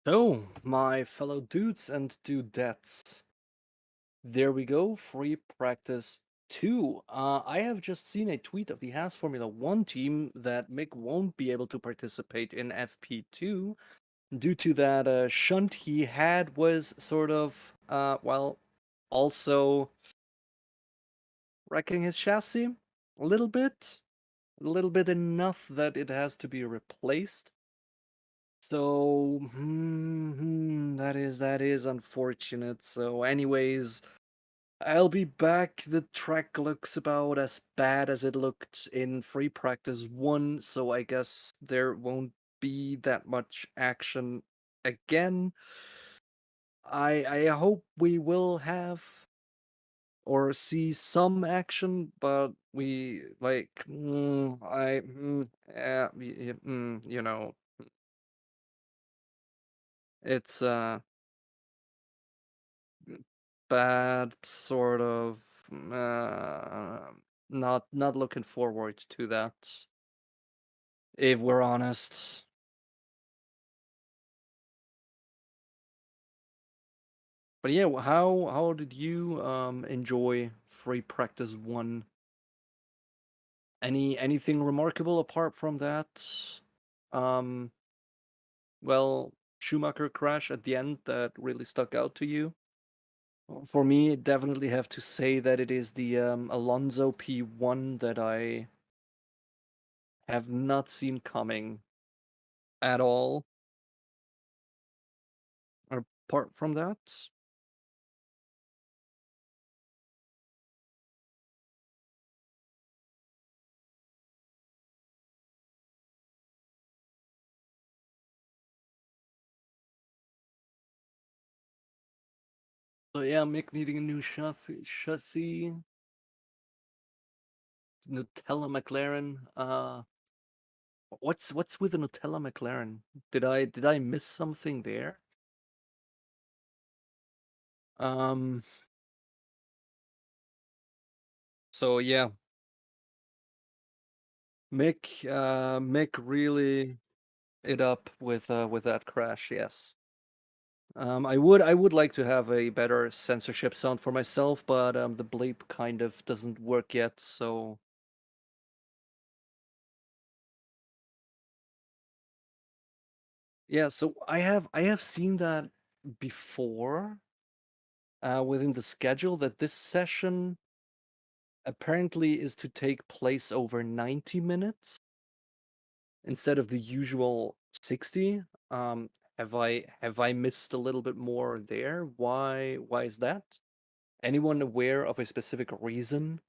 So, my fellow dudes and dudettes, there we go, free practice 2. I have just seen a tweet of the Haas Formula 1 team that Mick won't be able to participate in FP2 due to that shunt he had was sort of, also wrecking his chassis a little bit enough that it has to be replaced. So, that is unfortunate. So, anyways, I'll be back. The track looks about as bad as it looked in free practice 1, so I guess there won't be that much action again. I hope we will have or see some action, but we like you know, it's bad sort of not looking forward to that, if we're honest. But yeah, how did you enjoy free practice 1? Anything remarkable apart from that? Um well, Schumacher crash at the end that really stuck out to you? For me, I definitely have to say that it is the Alonso P1 that I have not seen coming at all. Apart from that, so yeah, Mick needing a new chassis, Nutella McLaren. What's with the Nutella McLaren? Did I miss something there? Um, so yeah, Mick really it up with that crash. Yes. I would like to have a better censorship sound for myself, but the bleep kind of doesn't work yet. So yeah, so I have seen that before within the schedule that this session apparently is to take place over 90 minutes instead of the usual 60. Um, have I missed a little bit more there? Why is that? Anyone aware of a specific reason?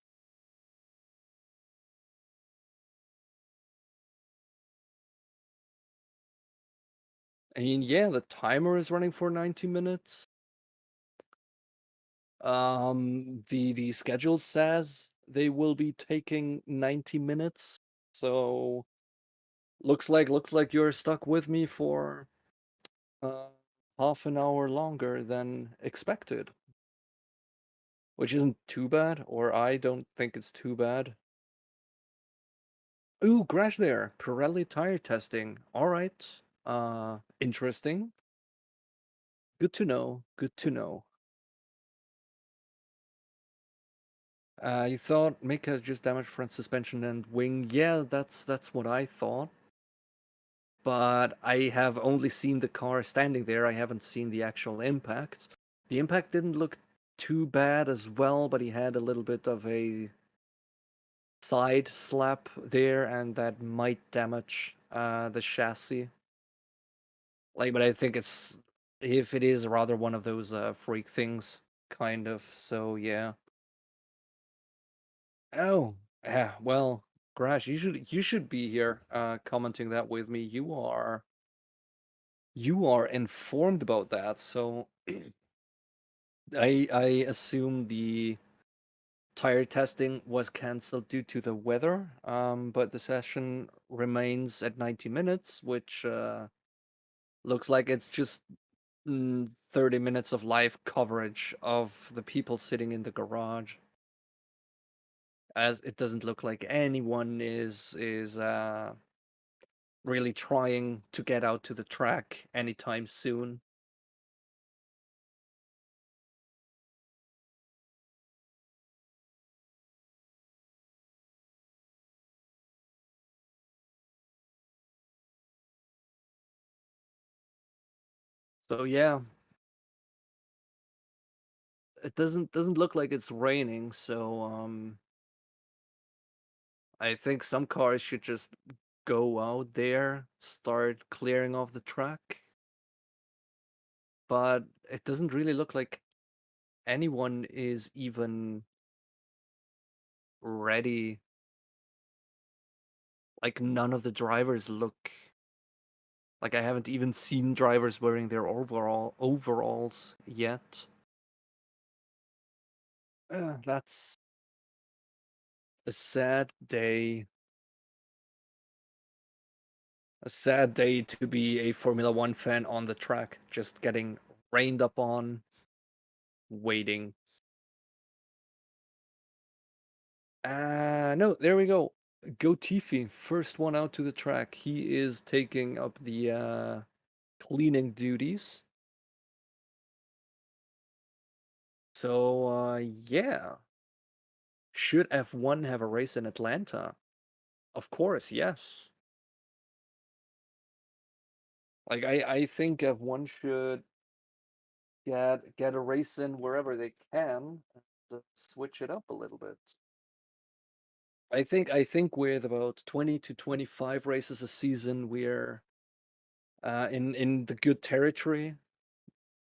I mean, yeah, the timer is running for 90 minutes. The schedule says they will be taking 90 minutes. So looks like you're stuck with me for uh half an hour longer than expected, which isn't too bad, or I don't think it's too bad. Ooh, crash there. Pirelli tire testing. All right. Interesting. Good to know. Good to know. You thought Mick has just damaged front suspension and wing. Yeah, that's what I thought. But I have only seen the car standing there. I haven't seen the actual impact. The impact didn't look too bad as well, but he had a little bit of a side slap there, and that might damage the chassis. Like, but I think it's if it is rather one of those freak things, kind of. So yeah. Oh, yeah. Well, Grash, you should be here commenting that with me. You are informed about that. So I assume the tire testing was cancelled due to the weather. But the session remains at 90 minutes, which looks like it's just 30 minutes of live coverage of the people sitting in the garage. As it doesn't look like anyone is really trying to get out to the track anytime soon. So yeah, it doesn't look like it's raining, so I think some cars should just go out there, start clearing off the track. But it doesn't really look like anyone is even ready. Like none of the drivers look like I haven't even seen drivers wearing their overalls yet. That's a sad day. A sad day to be a Formula One fan on the track, just getting rained up on, waiting. No, there we go. Go Tiffy, first one out to the track. He is taking up the cleaning duties. So, yeah. Should F1 have a race in Atlanta? Of course, yes. Like I think F1 should get a race in wherever they can and switch it up a little bit. I think with about 20 to 25 races a season, we're in the good territory.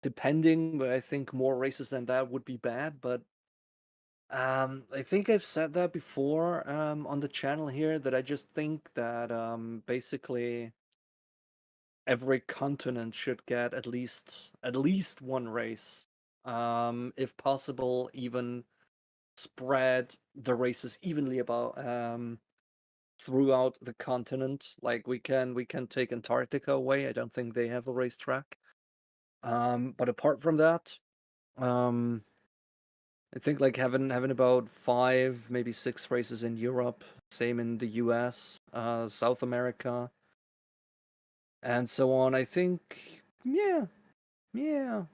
Depending, but I think more races than that would be bad. But I think I've said that before on the channel here that I just think that basically every continent should get at least one race. If possible, even spread the races evenly about throughout the continent. Like we can take Antarctica away. I don't think they have a racetrack. But apart from that, um, I think like having about five, maybe six races in Europe, same in the US, South America, and so on. I think, yeah, yeah.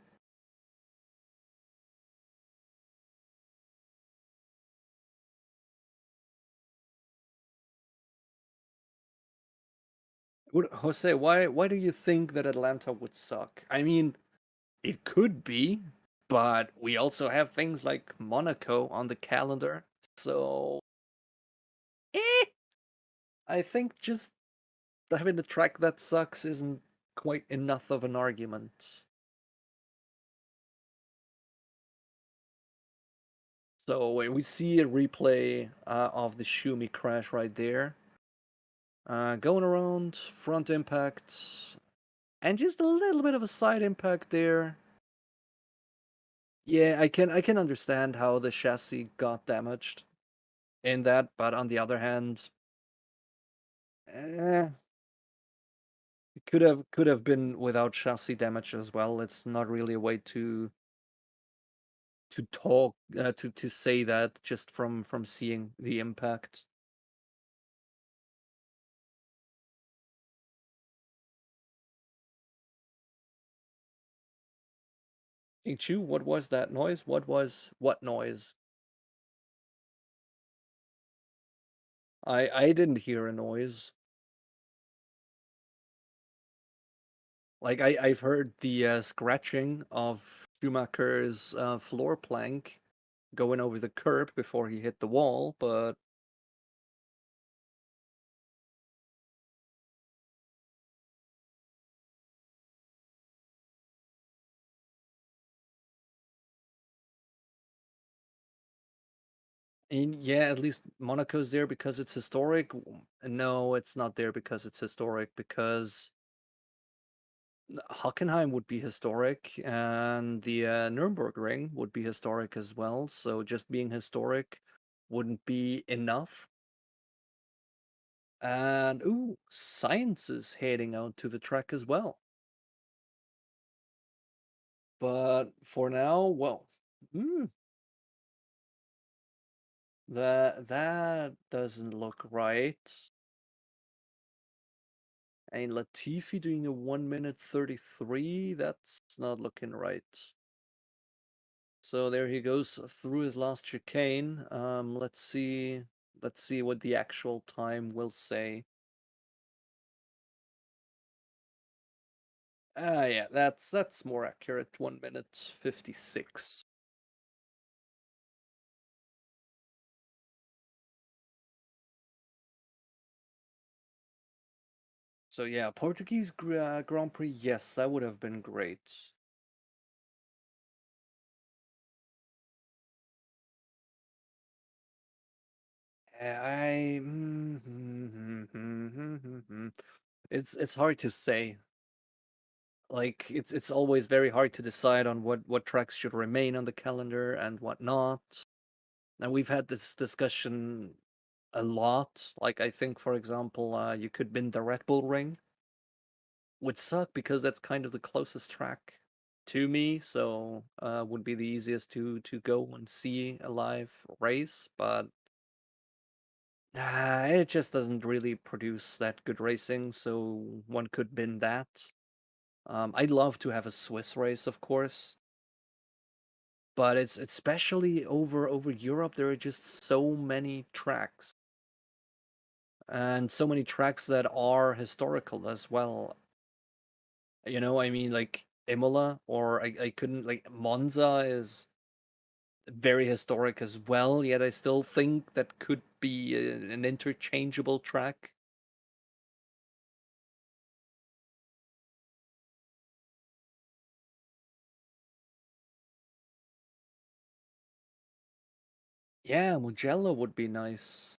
Jose, why do you think that Atlanta would suck? I mean, it could be, but we also have things like Monaco on the calendar. So, eh, I think just having a track that sucks isn't quite enough of an argument. So we see a replay of the Shumi crash right there. Going around, front impact, and just a little bit of a side impact there. Yeah, I can understand how the chassis got damaged in that, but on the other hand, eh, it could have been without chassis damage as well. It's not really a way to talk to say that just from seeing the impact. Chu, what was that noise? What noise? I didn't hear a noise. Like I've heard the scratching of Schumacher's floor plank going over the curb before he hit the wall, but yeah, at least Monaco's there because it's historic. No, it's not there because it's historic, because Hockenheim would be historic and the Nürburgring would be historic as well. So just being historic wouldn't be enough. And ooh, Science is heading out to the track as well. But for now, well, mm, that doesn't look right. And Latifi doing a 1 minute 33, that's not looking right. So there he goes through his last chicane. Let's see what the actual time will say. Yeah, that's more accurate. 1 minute 56. So yeah, Portuguese Grand Prix. Yes, that would have been great. I. It's hard to say. Like it's always very hard to decide on what tracks should remain on the calendar and what not. And we've had this discussion a lot. Like I think, for example, you could bin the Red Bull Ring, would suck because that's kind of the closest track to me, so would be the easiest to go and see a live race, but it just doesn't really produce that good racing, so one could bin that. I'd love to have a Swiss race, of course, but it's especially over Europe. There are just so many tracks, and so many tracks that are historical as well. I mean, like Imola, or I couldn't, like, Monza is very historic as well, yet I still think that could be an interchangeable track. Yeah, Mugello would be nice.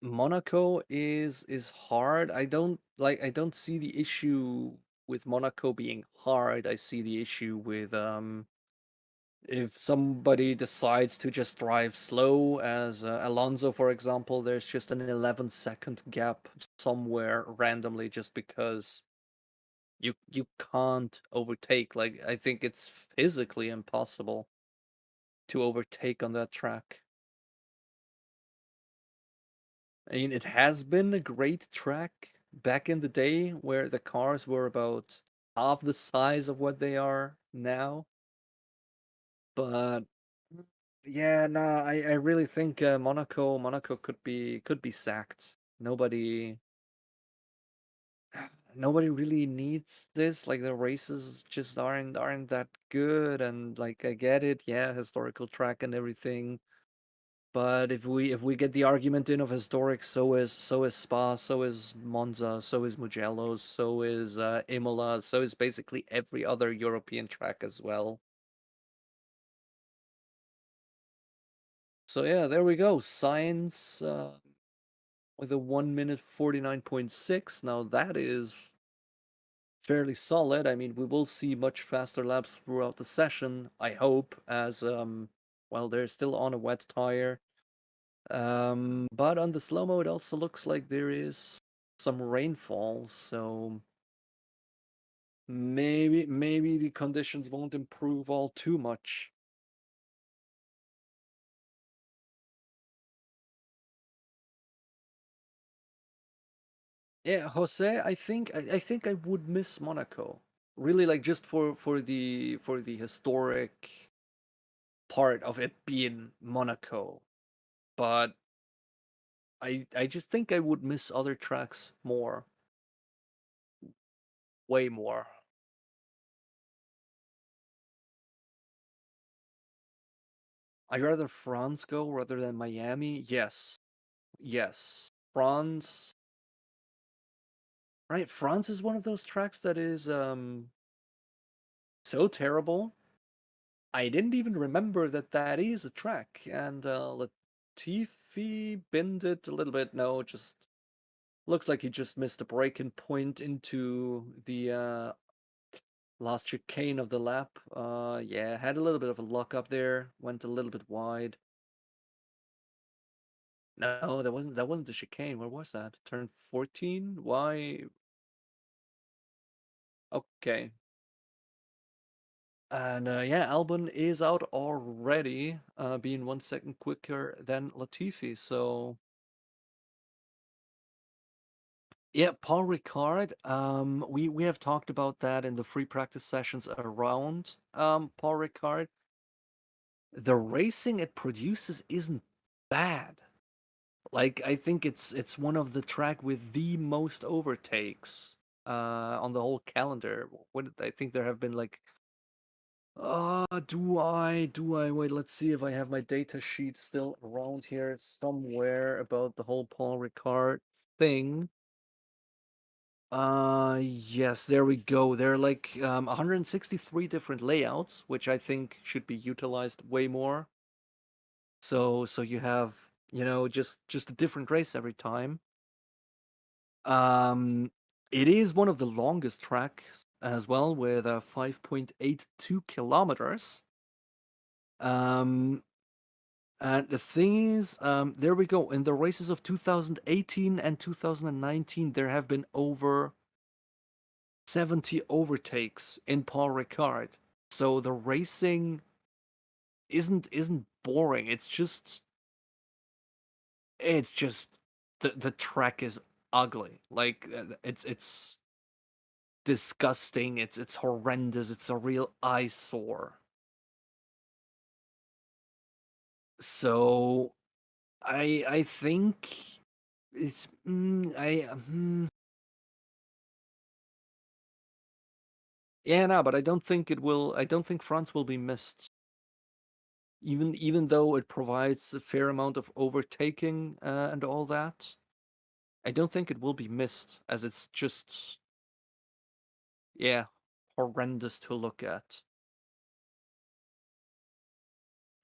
Monaco is hard. I don't see the issue with Monaco being hard. I see the issue with if somebody decides to just drive slow, as Alonso, for example, there's just an 11-second gap somewhere randomly just because you can't overtake. Like, I think it's physically impossible to overtake on that track. I mean, it has been a great track back in the day where the cars were about half the size of what they are now. But yeah, nah, I really think Monaco could be sacked. Nobody really needs this. Like, the races just aren't that good, and like, I get it, yeah, historical track and everything. But if we get the argument in of historic, so is Spa, so is Monza, so is Mugello, so is Imola, so is basically every other European track as well. So yeah, there we go. Science with a 1 minute 49.6. Now that is fairly solid. I mean, we will see much faster laps throughout the session, I hope, as well, they're still on a wet tire. But on the slow-mo, it also looks like there is some rainfall, so maybe the conditions won't improve all too much. Yeah, Jose, I think I would miss Monaco. Really, like, just for the historic part of it being Monaco. But I just think I would miss other tracks more, way more. I'd rather France go rather than Miami. Yes. Yes. France, right? France is one of those tracks that is so terrible. I didn't even remember that that is a track. And Latifi binned it a little bit. No, just looks like he just missed a breaking point into the last chicane of the lap. Yeah, had a little bit of a luck up there. Went a little bit wide. No, that wasn't the chicane. Where was that? Turn 14? Why? Okay. And yeah, Albon is out already, being 1 second quicker than Latifi. So yeah, Paul Ricard. We have talked about that in the free practice sessions around Paul Ricard. The racing it produces isn't bad. Like I think it's one of the track with the most overtakes on the whole calendar. What I think there have been like do I wait, let's see if I have my data sheet still around here somewhere about the whole Paul Ricard thing. Yes, there we go. There are like 163 different layouts, which I think should be utilized way more. So you have, just a different race every time. Um, it is one of the longest tracks as well, with 5.82 kilometers. Um, and the thing is, there we go. In the races of 2018 and 2019, there have been over 70 overtakes in Paul Ricard. So the racing isn't boring. It's just the track is ugly. Like it's disgusting. It's horrendous. It's a real eyesore. So I think it's yeah, no, but I don't think it will. I don't think France will be missed, even though it provides a fair amount of overtaking and all that. I don't think it will be missed, as it's just, yeah, horrendous to look at.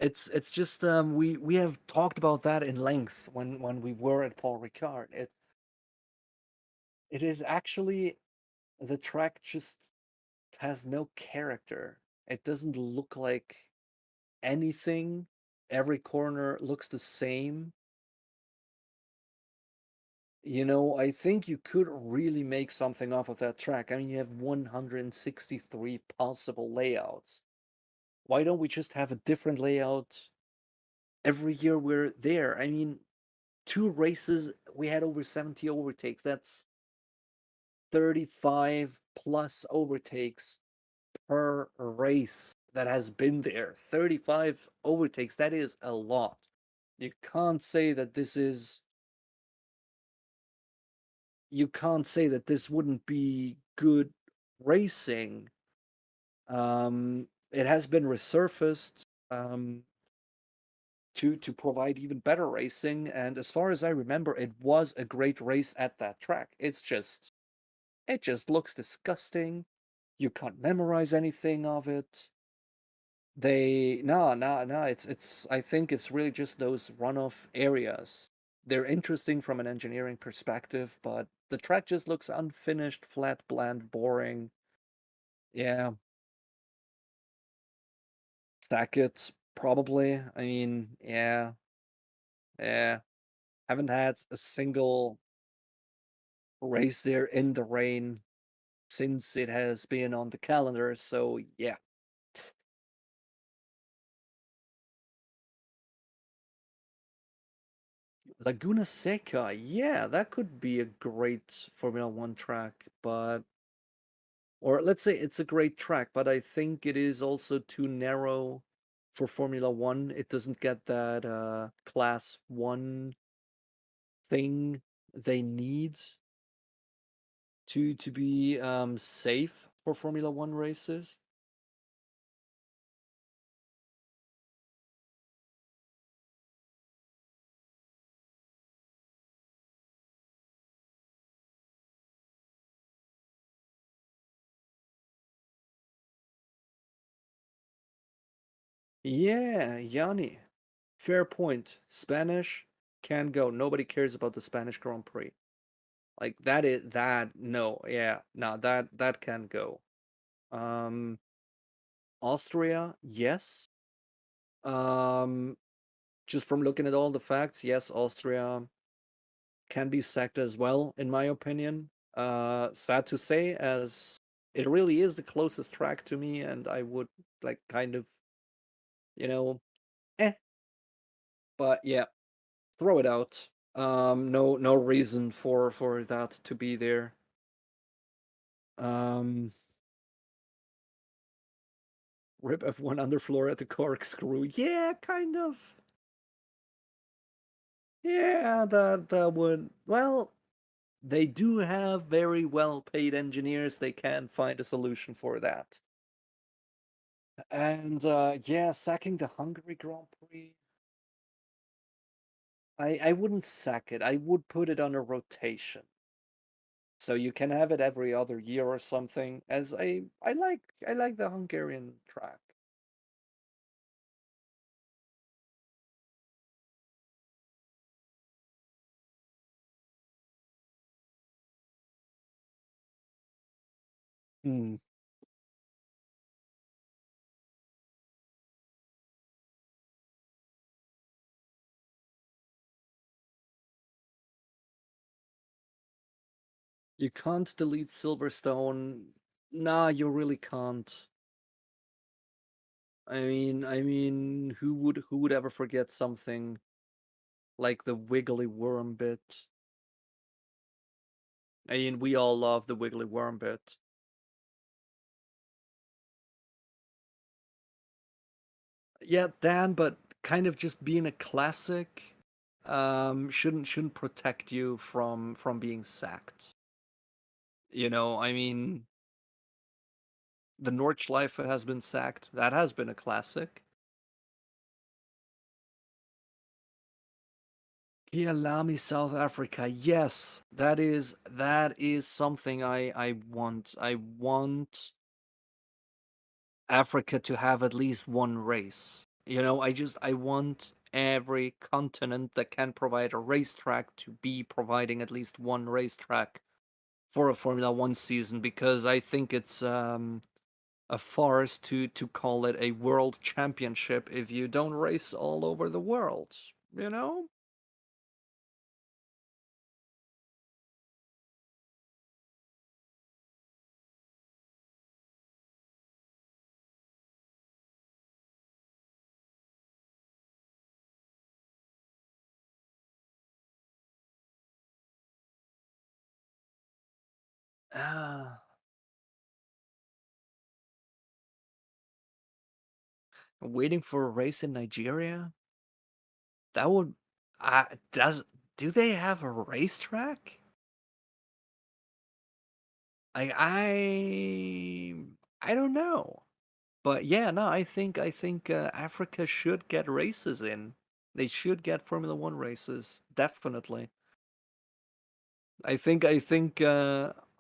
It's just we have talked about that in length when we were at Paul Ricard. It is actually, the track just has no character. It doesn't look like anything. Every corner looks the same. I think you could really make something off of that track. I mean, you have 163 possible layouts. Why don't we just have a different layout every year we're there? I mean, two races, we had over 70 overtakes. That's 35 plus overtakes per race that has been there. 35 overtakes, that is a lot. You can't say that this is you can't say that this wouldn't be good racing. It has been resurfaced um, to provide even better racing, and as far as I remember, it was a great race at that track. It just looks disgusting. You can't memorize anything of it. They no no no. It's I think it's really just those runoff areas. They're interesting from an engineering perspective, but the track just looks unfinished, flat, bland, boring. Yeah, stack it probably. I mean, yeah, yeah. Haven't had a single race there in the rain since it has been on the calendar. So yeah, Laguna Seca. Yeah, that could be a great Formula One track, but or let's say it's a great track, but I think it is also too narrow for Formula One. It doesn't get that class one thing they need to be safe for Formula One races. Yeah, Yanni. Fair point. Spanish can go. Nobody cares about the Spanish Grand Prix. Like that no, yeah. No, that can go. Um Austria, yes. Um just from looking at all the facts, yes, Austria can be sacked as well, in my opinion. Sad to say, as it really is the closest track to me, and I would like kind of, you know, eh. But yeah, throw it out. No reason for that to be there. Um, Rip F1 underfloor at the corkscrew. Yeah, kind of. Yeah, that would. Well, they do have very well paid engineers. They can find a solution for that. And yeah, sacking the Hungary Grand Prix. I wouldn't sack it. I would put it on a rotation. So you can have it every other year or something. As I like the Hungarian track. Hmm. You can't delete Silverstone. Nah, you really can't. Who would ever forget something like the wiggly worm bit? I mean, we all love the wiggly worm bit. Yeah, Dan, but kind of just being a classic, shouldn't protect you from being sacked. The Nordschleife has been sacked. That has been a classic. Kialami, South Africa. Yes, that is something I want. I want Africa to have at least one race. I want every continent that can provide a racetrack to be providing at least one racetrack for a Formula One season, because I think it's a farce to call it a world championship if you don't race all over the world. You know? Ah, waiting for a race in Nigeria? That would. Does do they have a racetrack? I don't know. But yeah, no, I think Africa should get races in. They should get Formula One races, definitely. I think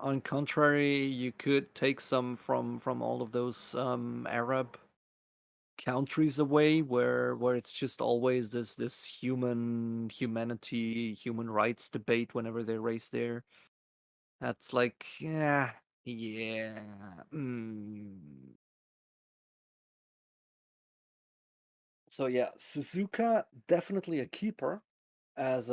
on contrary, you could take some from all of those Arab countries away, where it's just always this human rights debate whenever they race there. That's like, yeah. So yeah, Suzuka definitely a keeper as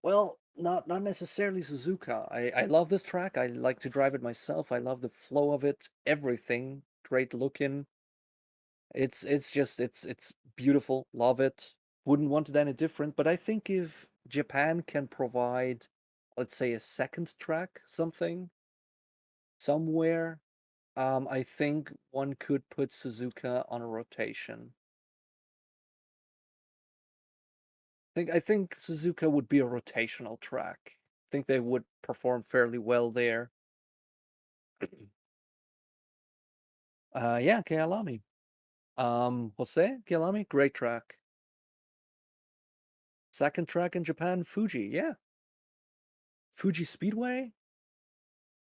well, not necessarily Suzuka. I love this track. I like to drive it myself. I love the flow of it, everything. Great looking. It's beautiful. Love it. Wouldn't want it any different, but I think if Japan can provide, let's say, a second track, something somewhere, I think one could put Suzuka on a rotation. I think Suzuka would be a rotational track. I think they would perform fairly well there. Yeah, Kyalami. Jose Kyalami, great track. Second track in Japan, Fuji. Yeah, Fuji Speedway.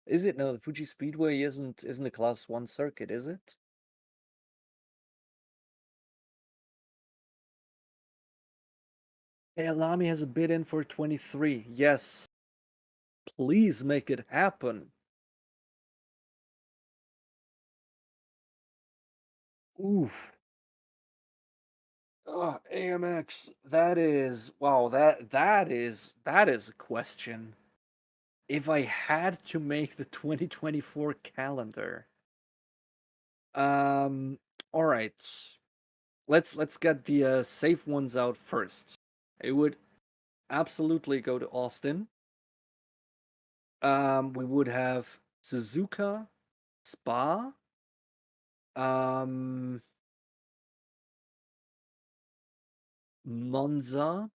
Is it? No, the Fuji Speedway isn't a Class One circuit, is it? Kyalami has a bid in for 23. Yes, please make it happen. Oof. Oh, AMX. That is wow. That is a question. If I had to make the 2024 calendar, um, all right, let's get the safe ones out first. I would absolutely go to Austin. We would have Suzuka, Spa, um, Monza.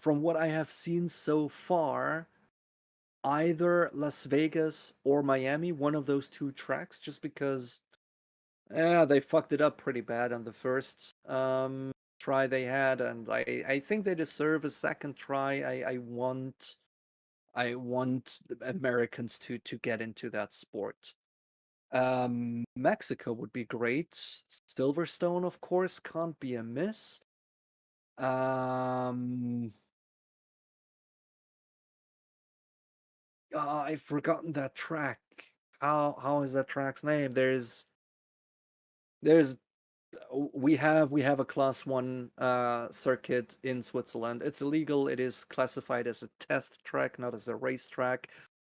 From what I have seen so far, either Las Vegas or Miami, one of those two tracks, just because yeah, they fucked it up pretty bad on the first try they had, and I think they deserve a second try. I want Americans to get into that sport. Mexico would be great. Silverstone, of course, can't be a miss. Um, I've forgotten that track. How is that track's name? There's we have a class one circuit in Switzerland. It's illegal. It is classified as a test track, not as a race track.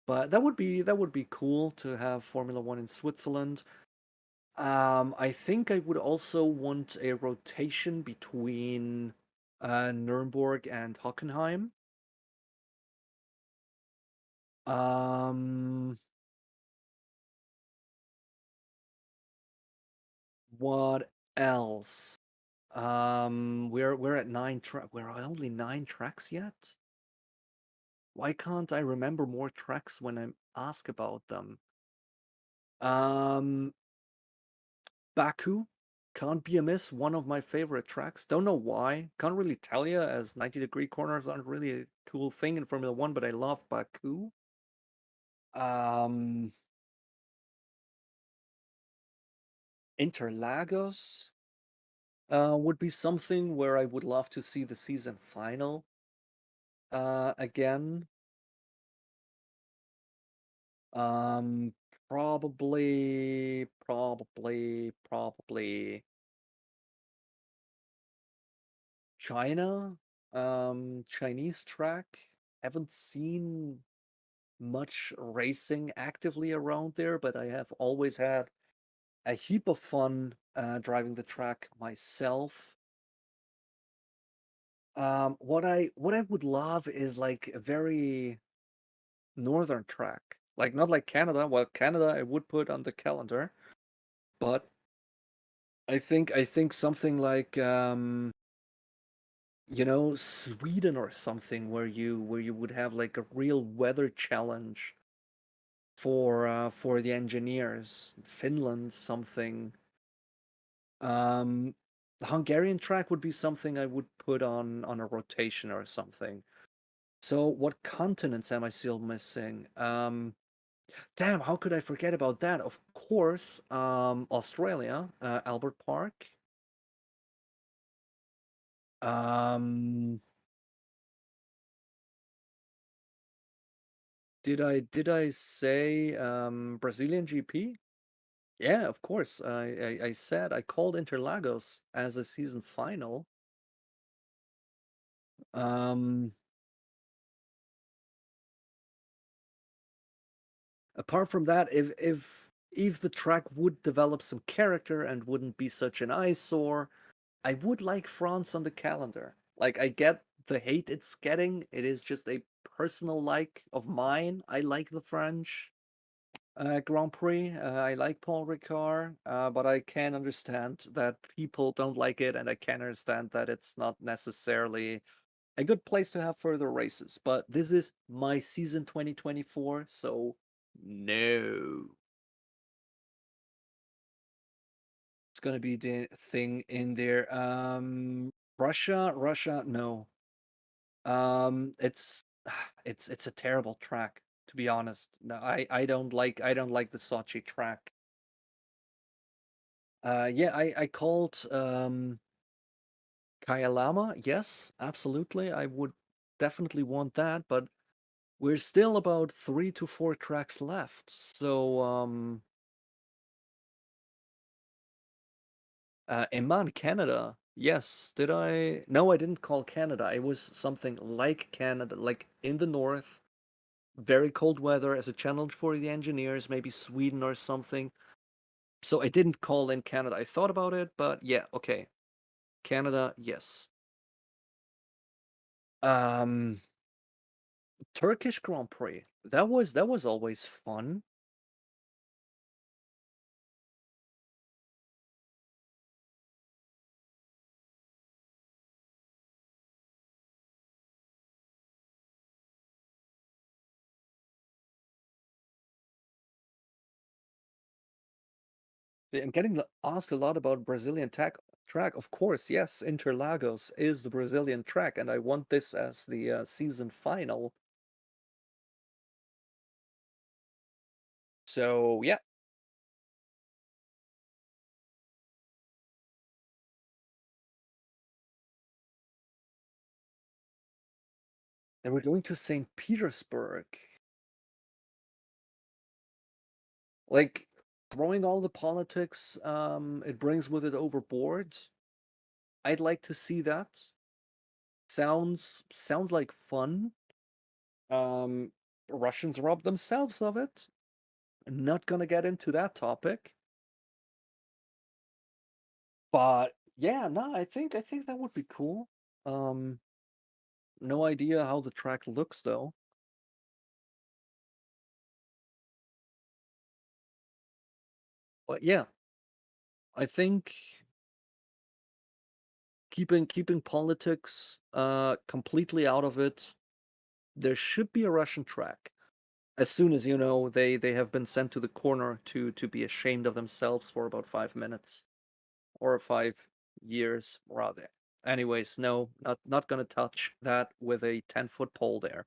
But that would be cool to have Formula One in Switzerland. I think I would also want a rotation between Nuremberg and Hockenheim. Um, what else? We're at we're at only 9 tracks yet. Why can't I remember more tracks when I ask about them? Um, Baku can't be a miss. One of my favorite tracks. Don't know why. Can't really tell you, as 90-degree corners aren't really a cool thing in Formula One, but I love Baku. Um, Interlagos would be something where I would love to see the season final again. Um, probably China, Chinese track. Haven't seen much racing actively around there, but I have always had a heap of fun driving the track myself. What I would love is like a very northern track, like not like Canada. Well, Canada I would put on the calendar, but I think something like Sweden or something where you would have like a real weather challenge for the engineers. Finland something. The Hungarian track would be something I would put on a rotation or something. So what continents am I still missing? Damn, how could I forget about that? Of course, Australia, Albert Park. Um, did I say Brazilian GP? Yeah, of course. I said I called Interlagos as a season final. Um, Apart from that, if the track would develop some character and wouldn't be such an eyesore, I would like France on the calendar. Like I get the hate it's getting. It is just a personal like of mine. I like the French Grand Prix. I like Paul Ricard, but I can understand that people don't like it, and I can understand that it's not necessarily a good place to have further races. But this is my season 2024, so no. It's gonna be the thing in there. Russia, no. It's it's a terrible track, to be honest. No, I don't like the Sochi track. Yeah, I called Kyalama. Yes, absolutely. I would definitely want that, but we're still about 3 to 4 tracks left. So Eman, Canada. Yes, did I? No, I didn't call Canada. It was something like Canada, like in the north, very cold weather as a challenge for the engineers, maybe Sweden or something. So I didn't call in Canada. I thought about it, but yeah, okay. Canada, yes. Um, Turkish Grand Prix. That was always fun. Yeah, I'm getting asked a lot about Brazilian track. Of course, yes, Interlagos is the Brazilian track, and I want this as the season final. So yeah, and we're going to St. Petersburg. Like throwing all the politics it brings with it overboard. I'd like to see that. Sounds like fun. Um, Russians rob themselves of it. Not gonna get into that topic, but yeah, no, I think that would be cool. Um, no idea how the track looks though. But yeah, I think keeping politics completely out of it. There should be a Russian track. As soon as they have been sent to the corner to be ashamed of themselves for about 5 minutes or 5 years rather. Anyways, no, not gonna touch that with a 10-foot pole there.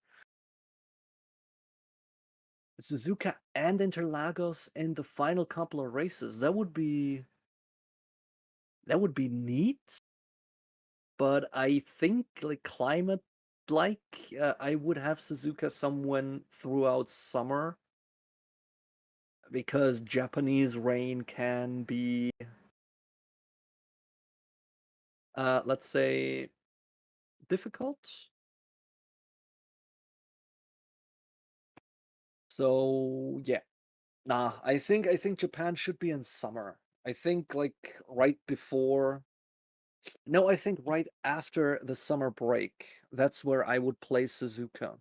Suzuka and Interlagos in the final couple of races. That would be neat, but I think like climate I would have Suzuka somewhere throughout summer because Japanese rain can be let's say difficult. So yeah. Nah, I think Japan should be in summer. I think like right before no, I think right after the summer break. That's where I would place Suzuka.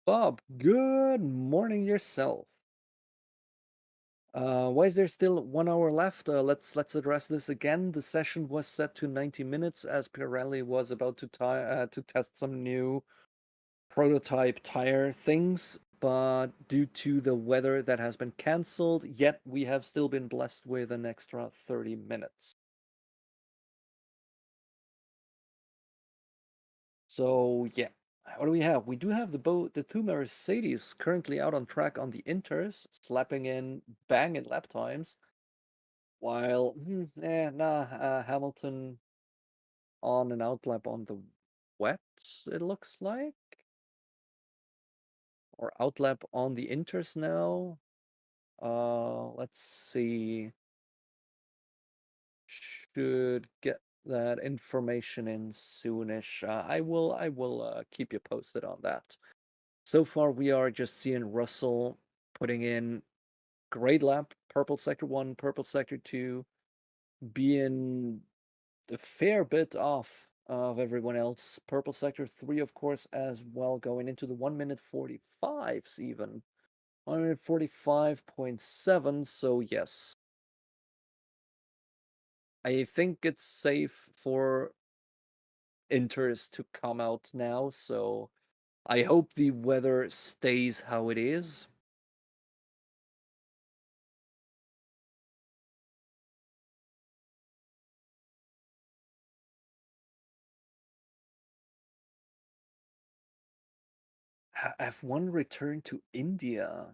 Bob, good morning yourself. Why is there still 1 hour left? Let's address this again. The session was set to 90 minutes as Pirelli was about to test some new prototype tire things, but due to the weather that has been cancelled, yet we have still been blessed with an extra 30 minutes. So yeah, what do we have? We do have the two Mercedes currently out on track on the Inters, slapping in banging lap times, while Hamilton on an outlap on the wet, it looks like, or outlap on the Inters now. Let's see. Should get that information in soonish. I will keep you posted on that. So far, we are just seeing Russell putting in great lap, purple sector one, purple sector two, being a fair bit off of everyone else. Purple sector three, of course, as well, going into the 1 minute 45s even. 1 minute 45.7. So yes, I think it's safe for Inters to come out now. So I hope the weather stays how it is. F1 returned to India.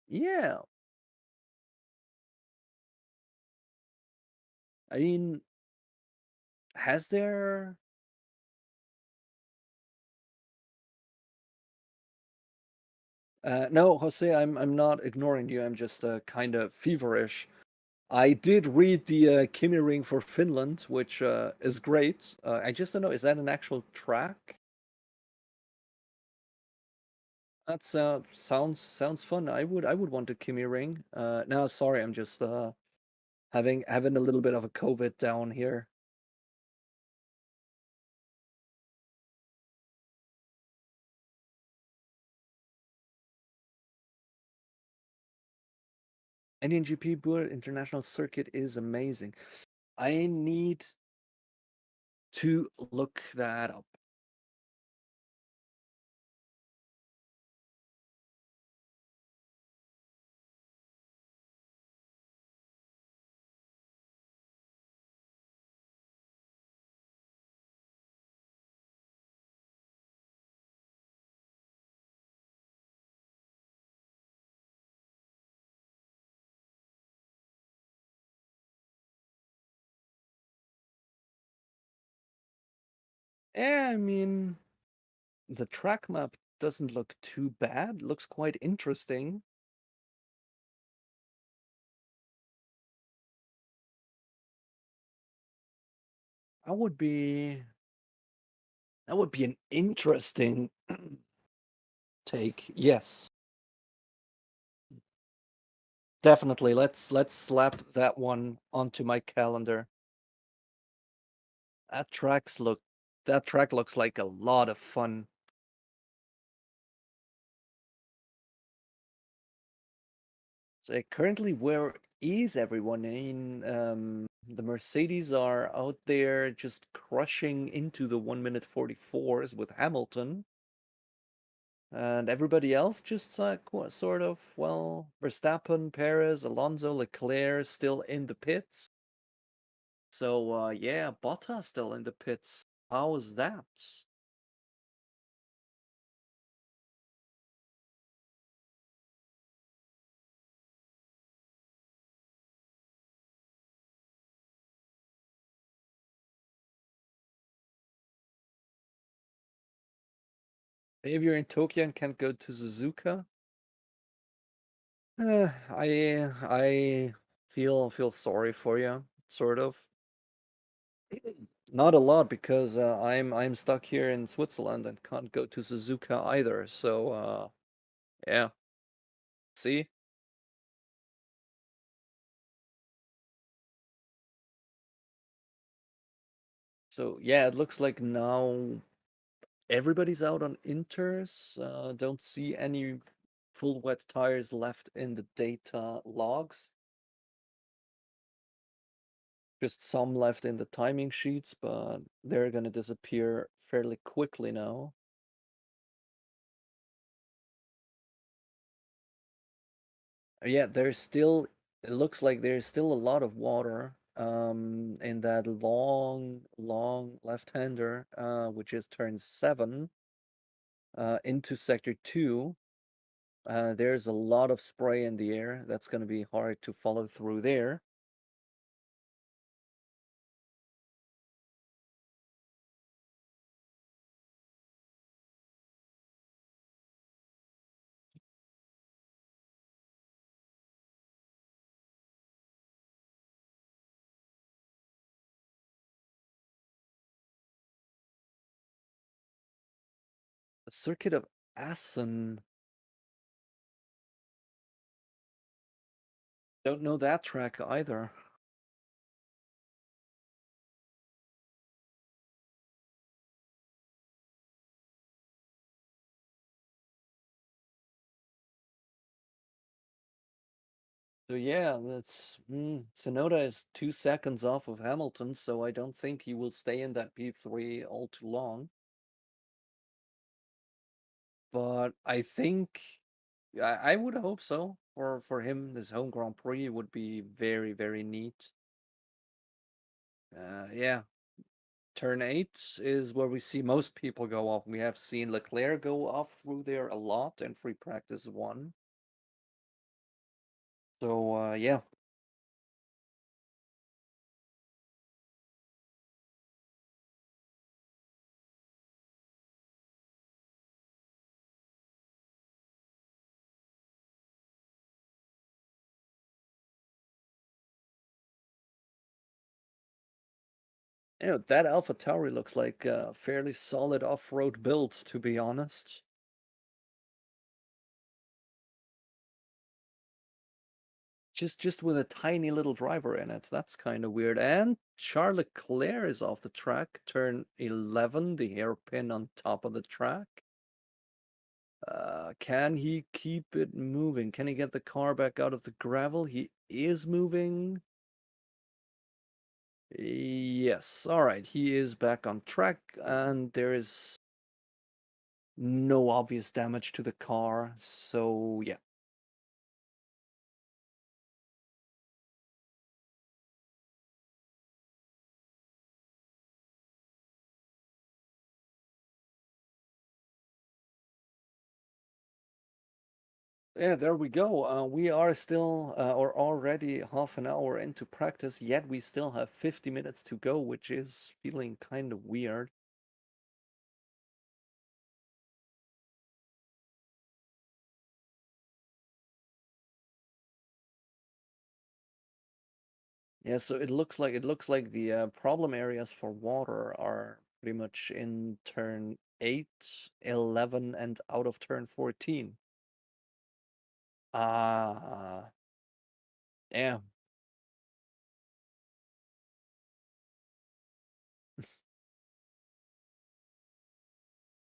Yeah, I mean, has there? No, Jose, I'm not ignoring you. I'm just kind of feverish. I did read the Kimi Ring for Finland, which is great. I just don't know, is that an actual track? That's sounds fun. I would want a Kimi Ring. No, sorry, I'm just having a little bit of a COVID down here. Indian GP Bur International Circuit is amazing. I need to look that up. Yeah, I mean, the track map doesn't look too bad. Looks quite interesting. That would be that would be an interesting take. Yes, definitely. Let's slap that one onto my calendar. That tracks look that track looks like a lot of fun. So currently, where is everyone? In the Mercedes are out there just crushing into the 1 minute 44s with Hamilton, and everybody else just sort of, well, Verstappen, Perez, Alonso, Leclerc still in the pits. So yeah, Bottas still in the pits. How is that? If you're in Tokyo and can't go to Suzuka, I feel sorry for you, sort of. Not a lot because I'm stuck here in Switzerland and can't go to Suzuka either. So yeah, see. So yeah, it looks like now everybody's out on inters. Don't see any full wet tires left in the data logs. Just some left in the timing sheets, but they're gonna disappear fairly quickly now. Yeah, there's still, it looks like there's still a lot of water in that long left-hander, which is turn 7 into sector 2. There's a lot of spray in the air. That's going to be hard to follow through there. The circuit of Assen. Don't know that track either. So yeah, that's Sonoda is 2 seconds off of Hamilton, so I don't think he will stay in that P3 all too long. But I think I would hope so. For him, this home Grand Prix would be very neat. Yeah, turn 8 is where we see most people go off. We have seen Leclerc go off through there a lot in free practice 1. So yeah, That AlphaTauri looks like a fairly solid off-road build, to be honest. Just with a tiny little driver in it. That's kind of weird. And Charles Leclerc is off the track. Turn 11, the hairpin on top of the track. Can he keep it moving? Can he get the car back out of the gravel? He is moving. Yes. All right. He is back on track, and there is no obvious damage to the car. So, yeah. Yeah, there we go. We are still, or already half an hour into practice, yet we still have 50 minutes to go, which is feeling kind of weird. Yeah, so it looks like the problem areas for water are pretty much in turn 8, 11, and out of turn 14. Ah, yeah.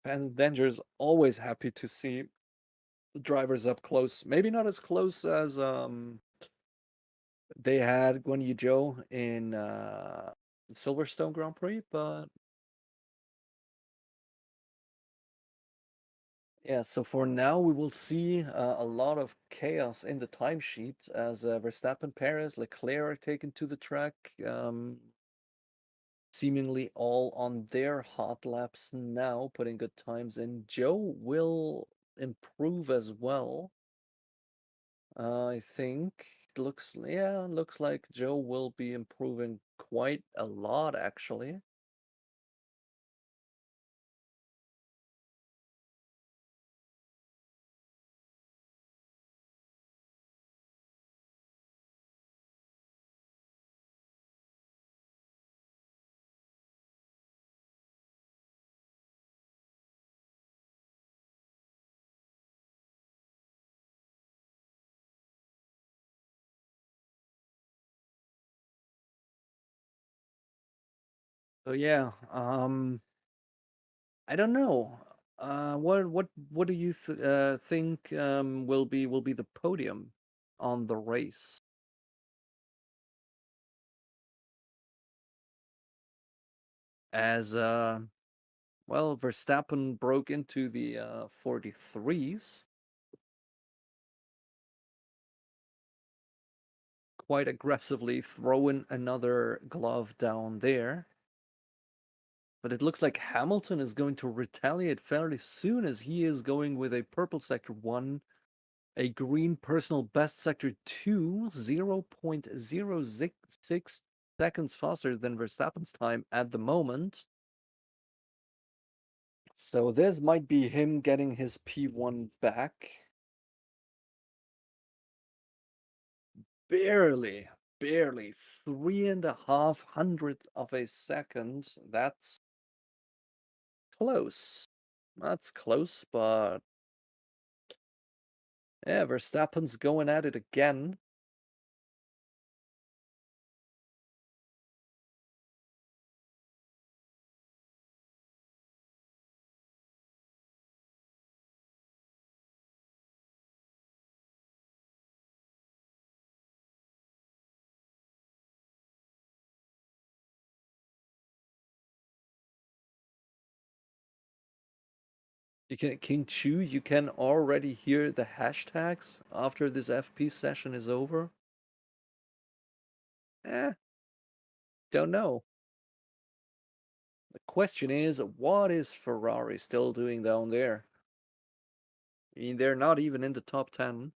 And Danger's always happy to see drivers up close. Maybe not as close as they had Guan Yu Zhou in Silverstone Grand Prix, but yeah, so for now we will see a lot of chaos in the timesheet as Verstappen, Perez, Leclerc are taken to the track, seemingly all on their hot laps now, putting good times in. Joe will improve as well. I think looks like Joe will be improving quite a lot actually. So yeah, I don't know. What do you think will be the podium on the race? As well, Verstappen broke into the 43s quite aggressively, throwing another glove down there. But it looks like Hamilton is going to retaliate fairly soon as he is going with a purple sector 1, a green personal best sector 2, 0.006 seconds faster than Verstappen's time at the moment. So this might be him getting his P1 back. Barely, barely 3.5 hundredths of a second. That's close. That's close, but yeah, Verstappen's going at it again. King Chu, you can already hear the hashtags after this FP session is over. Eh, don't know. The question is, what is Ferrari still doing down there? I mean, they're not even in the top 10.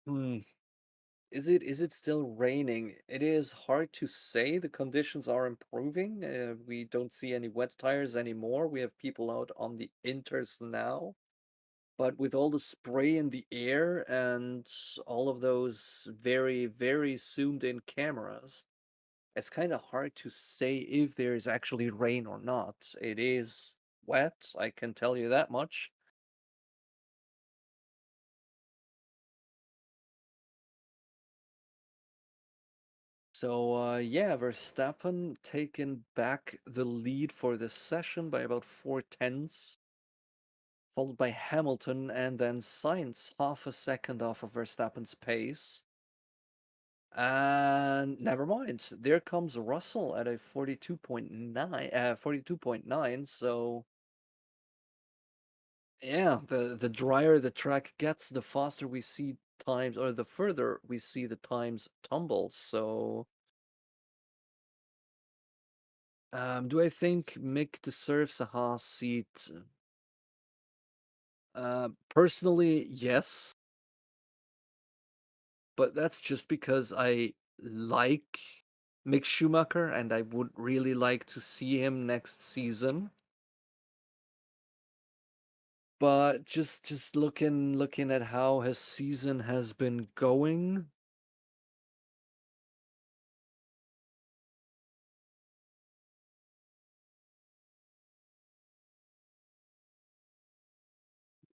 Hmm. Is it still raining? It is hard to say. The conditions are improving. We don't see any wet tires anymore. We have people out on the inters now. but with all the spray in the air and all of those very, very zoomed in cameras, it's kind of hard to say if there is actually rain or not. It is wet, I can tell you that much. So yeah, Verstappen taking back the lead for this session by about 4 tenths, followed by Hamilton and then Sainz half a second off of Verstappen's pace. And never mind, there comes Russell at a 42.9, 42.9. So yeah, the drier the track gets, the faster we see times, or the further we see the times tumble. So do I think Mick deserves a Haas seat? Personally, yes, but that's just because I like Mick Schumacher and I would really like to see him next season. But just looking at how his season has been going,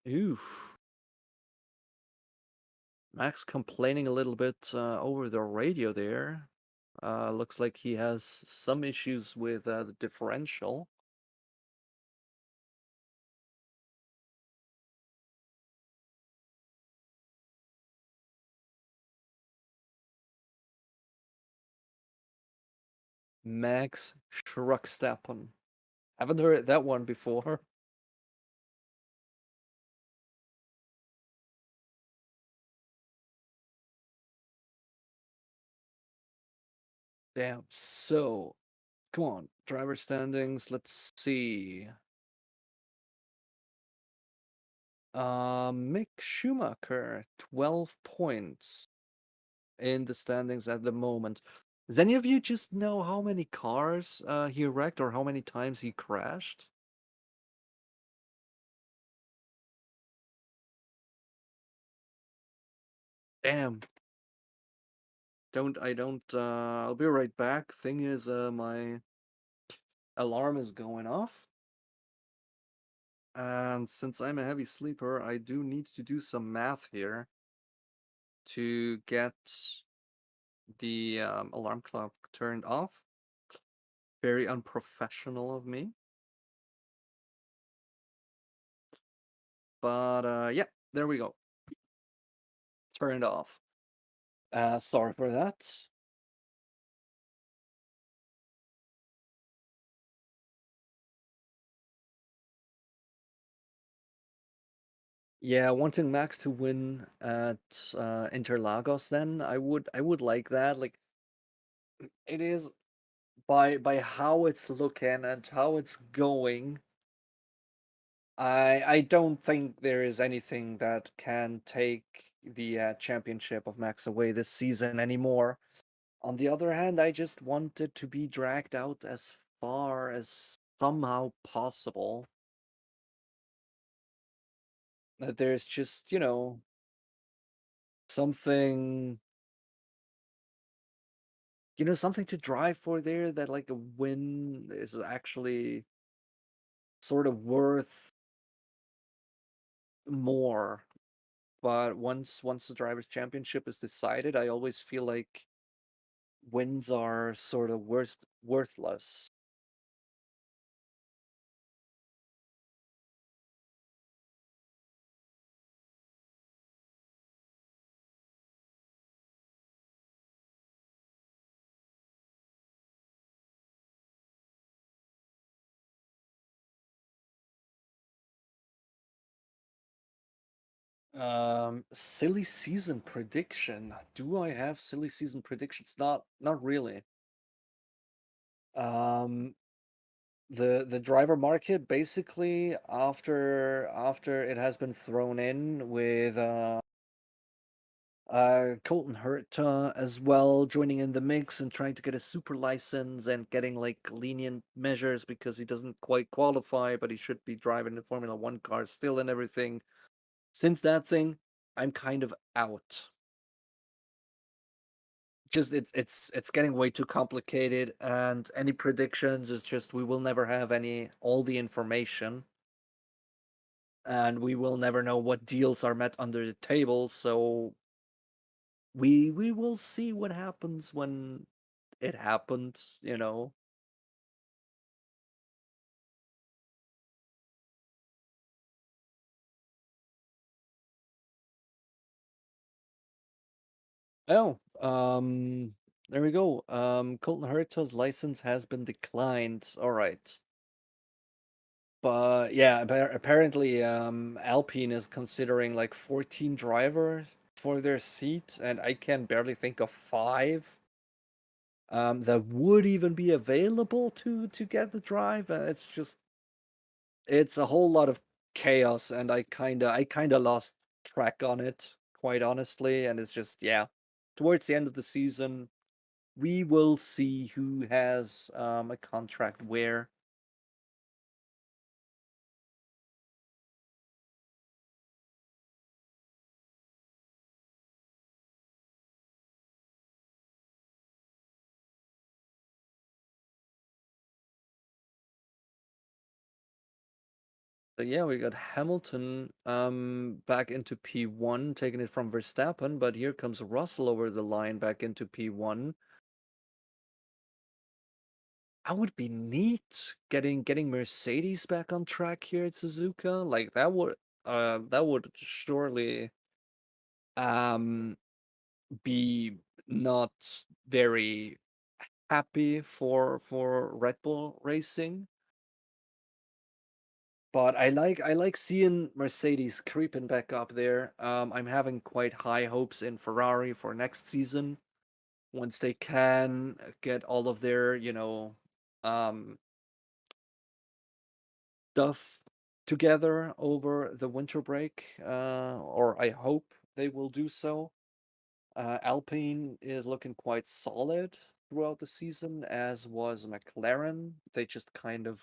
oof. Max complaining a little bit over the radio there. Looks like he has some issues with the differential. Max Schruckstappen. Haven't heard that one before. Damn. So, come on. Driver standings. Let's see. Mick Schumacher, 12 points in the standings at the moment. Does any of you just know how many cars he wrecked or how many times he crashed? Damn. I'll be right back. Thing is, my alarm is going off. And since I'm a heavy sleeper, I do need to do some math here to get the alarm clock turned off. Very unprofessional of me. But yeah, there we go. Turned off. Sorry for that. Yeah, wanting Max to win at Interlagos, then I would like that. Like it is by how it's looking and how it's going. I don't think there is anything that can take the championship of Max away this season anymore. On the other hand, I just want it to be dragged out as far as somehow possible. That there's just, something, something to drive for there, that like a win is actually sort of worth more. But once the drivers' championship is decided, I always feel like wins are sort of worthless. Silly season prediction. Do I have silly season predictions? Not really. Um, the driver market basically after it has been thrown in with Colton Herta as well joining in the mix and trying to get a super license and getting like lenient measures because he doesn't quite qualify, but he should be driving the Formula One car still and everything. Since that thing, I'm kind of out. Just it's getting way too complicated, and any predictions is just we will never have any all the information, and we will never know what deals are met under the table. So we will see what happens when it happened. You know. Oh, there we go. Colton Herta's license has been declined. All right. But yeah, apparently, Alpine is considering like 14 drivers for their seat, and I can barely think of five that would even be available to get the drive. And it's a whole lot of chaos, and I kinda lost track on it, quite honestly. And it's just yeah, towards the end of the season, we will see who has a contract where. So yeah, we got Hamilton back into P1, taking it from Verstappen, but here comes Russell over the line back into P1. That would be neat getting Mercedes back on track here at Suzuka. Like that would surely um be not very happy for Red Bull Racing. But I like seeing Mercedes creeping back up there. I'm having quite high hopes in Ferrari for next season once they can get all of their, um, stuff together over the winter break. Or I hope they will do so. Alpine is looking quite solid throughout the season, as was McLaren. They just kind of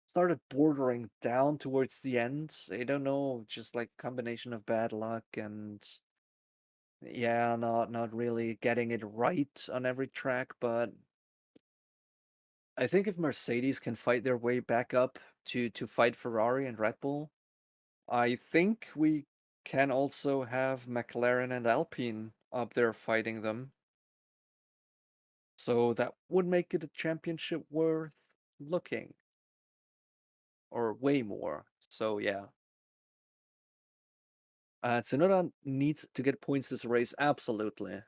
started bordering down towards the end. I don't know, just like combination of bad luck and yeah, not really getting it right on every track. But I think if Mercedes can fight their way back up to fight Ferrari and Red Bull, I think we can also have McLaren and Alpine up there fighting them. So that would make it a championship worth looking, or way more. So yeah. Tsunoda needs to get points this race, absolutely.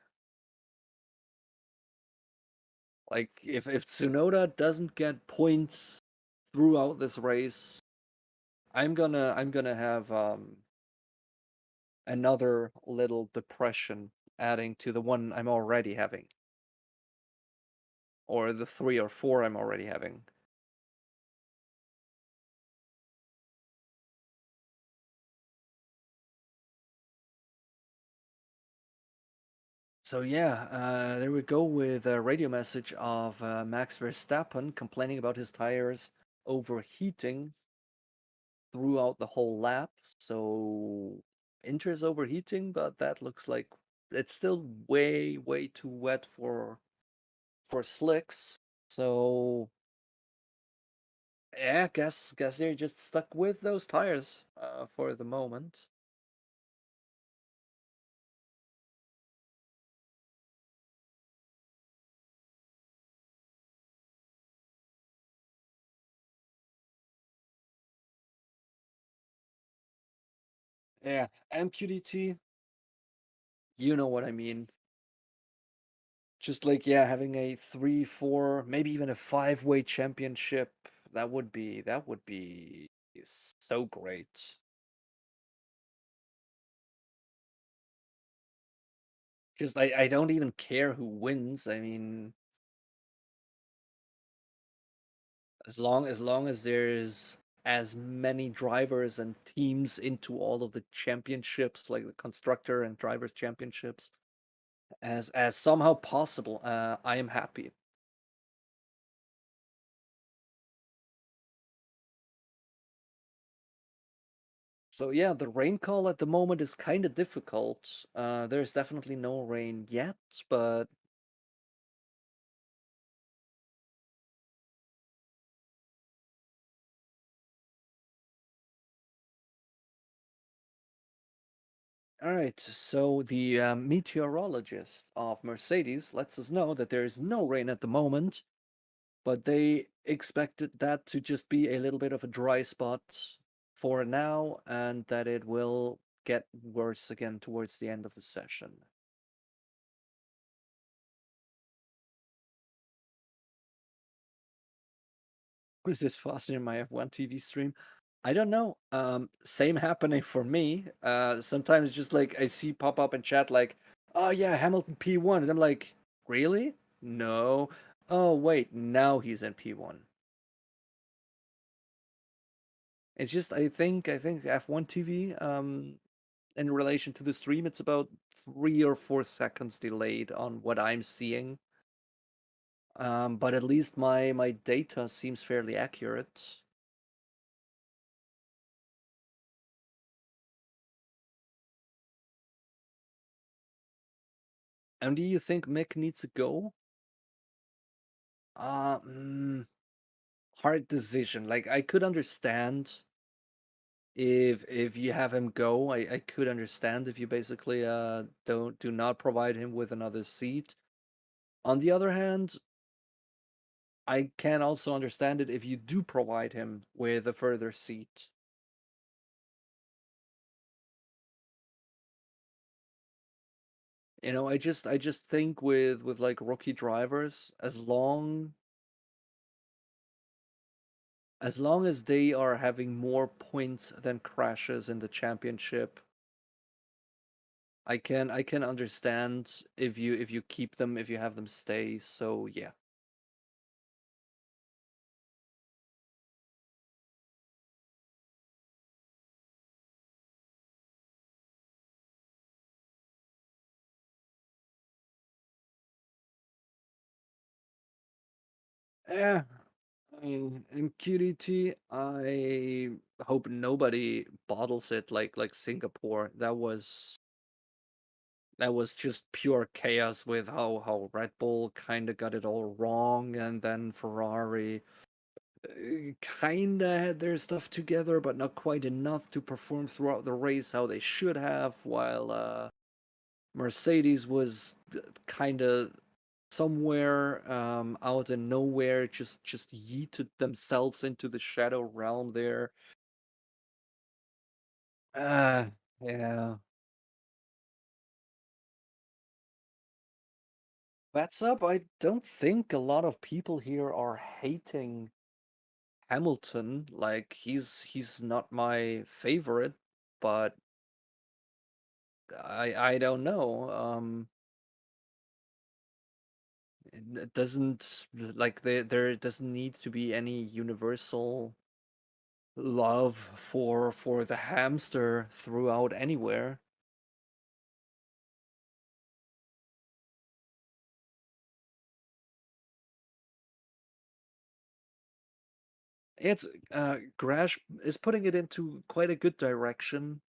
Like if Tsunoda doesn't get points throughout this race, I'm gonna have another little depression adding to the one I'm already having, or the three or four I'm already having. So yeah, there we go with a radio message of Max Verstappen complaining about his tires overheating throughout the whole lap. So Inter's overheating, but that looks like it's still way, way too wet for slicks. So yeah, guess they're just stuck with those tires for the moment. Yeah, MQDT, you know what I mean. Just like yeah, having a 3, 4, maybe even a five-way championship, that would be so great. Just I don't even care who wins. I mean, as long as there's as many drivers and teams into all of the championships, like the constructor and drivers championships, as somehow possible, I am happy. So yeah, the rain call at the moment is kind of difficult. There's definitely no rain yet, but all right. So the meteorologist of Mercedes lets us know that there is no rain at the moment, but they expected that to just be a little bit of a dry spot for now, and that it will get worse again towards the end of the session. Was this faster in my F1 TV stream? I don't know. Same happening for me. Sometimes just like I see pop up in chat like, "Oh yeah, Hamilton P1," and I'm like, "Really? No. Oh wait, now he's in P1." It's just I think F1 TV in relation to the stream it's about 3 or 4 seconds delayed on what I'm seeing. But at least my data seems fairly accurate. And do you think Mick needs to go? Uh, mm, Hard decision. Like I could understand if you have him go. I could understand if you basically do not provide him with another seat. On the other hand, I can also understand it if you do provide him with a further seat. I just think with like rookie drivers, as long as they are having more points than crashes in the championship, I can understand if you keep them, if you have them stay. So yeah. Yeah. I mean, in QDT, I hope nobody bottles it like Singapore. That was just pure chaos with how Red Bull kind of got it all wrong, and then Ferrari kind of had their stuff together, but not quite enough to perform throughout the race how they should have, while Mercedes was kind of somewhere out in nowhere, just yeeted themselves into the shadow realm there. Yeah. That's up. I don't think a lot of people here are hating Hamilton. Like he's not my favorite, but I don't know. It doesn't like there doesn't need to be any universal love for the hamster throughout anywhere. It's Grash is putting it into quite a good direction.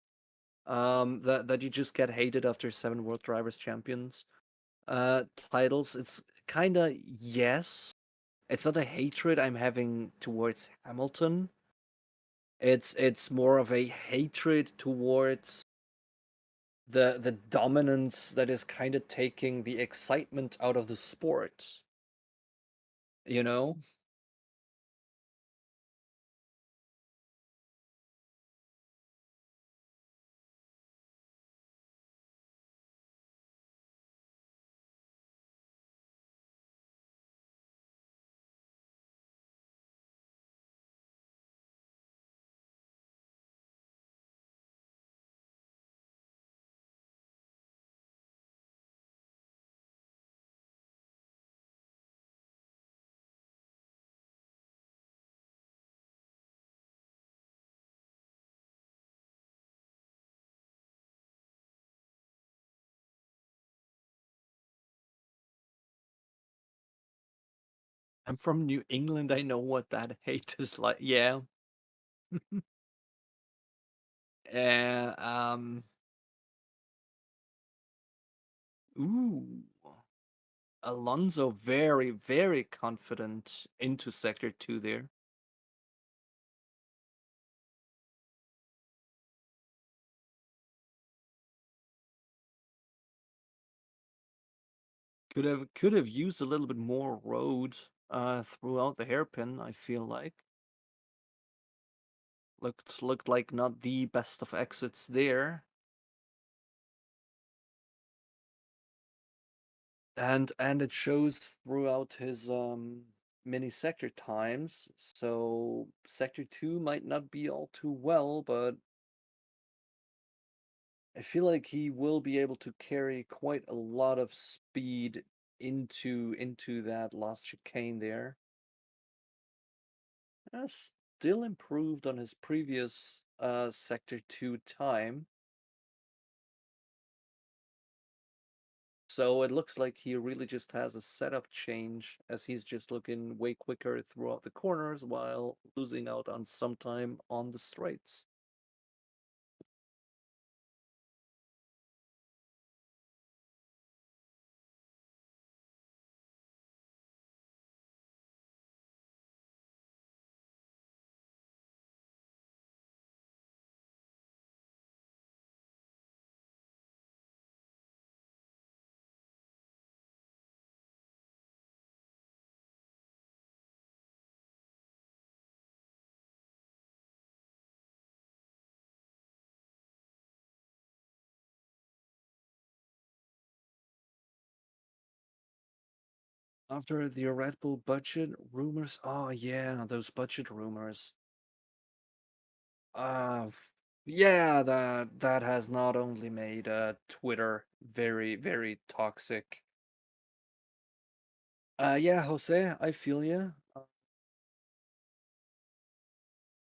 That you just get hated after 7 World Drivers Champions titles. It's kind of yes. It's not a hatred I'm having towards Hamilton. It's more of a hatred towards the dominance that is kind of taking the excitement out of the sport. You know? I'm from New England. I know what that hate is like. Yeah. Uh, um, ooh, Alonso very, very confident into sector 2 there. Could have used a little bit more road throughout the hairpin, I feel like. Looked like not the best of exits there. And it shows throughout his mini sector times. So sector 2 might not be all too well, but I feel like he will be able to carry quite a lot of speed into that last chicane there. Still improved on his previous sector 2 time. So it looks like he really just has a setup change as he's just looking way quicker throughout the corners while losing out on some time on the straights. After the Red Bull budget rumors, oh yeah, those budget rumors. Uh yeah, that has not only made Twitter very, very toxic. Yeah, Jose, I feel you.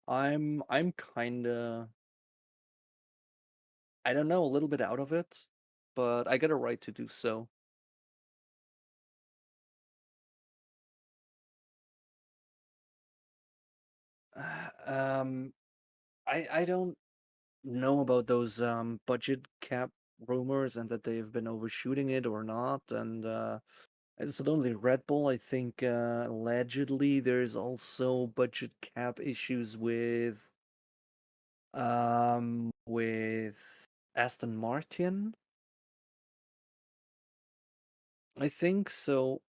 I'm kinda, I don't know, a little bit out of it, but I got a right to do so. Um, I don't know about those budget cap rumors and that they've been overshooting it or not. And it's not only Red Bull. I think allegedly there's also budget cap issues with Aston Martin. I think so.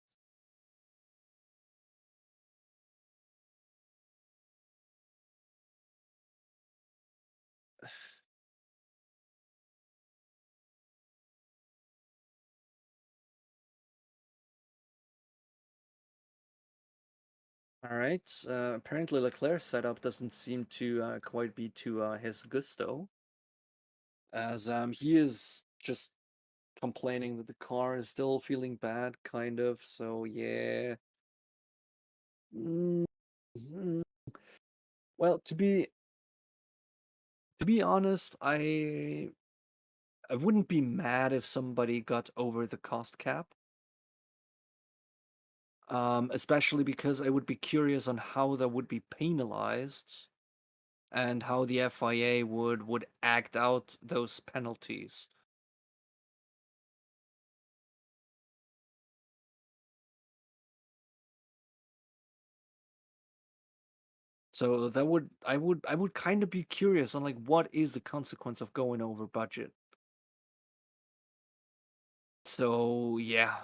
All right. Apparently Leclerc's setup doesn't seem to quite be to his gusto, as he is just complaining that the car is still feeling bad, kind of. So yeah. Mm, mm. Well, to be honest, I wouldn't be mad if somebody got over the cost cap. Especially because I would be curious on how that would be penalized and how the FIA would act out those penalties. So that would I would kind of be curious on like what is the consequence of going over budget. So yeah.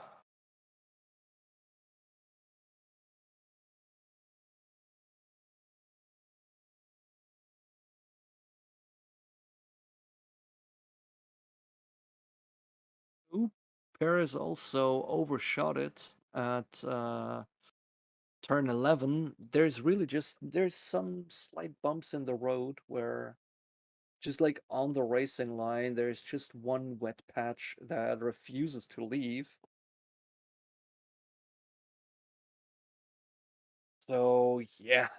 Ooh, Perez also overshot it at turn 11. There's some slight bumps in the road where just like on the racing line, there's just one wet patch that refuses to leave. So yeah,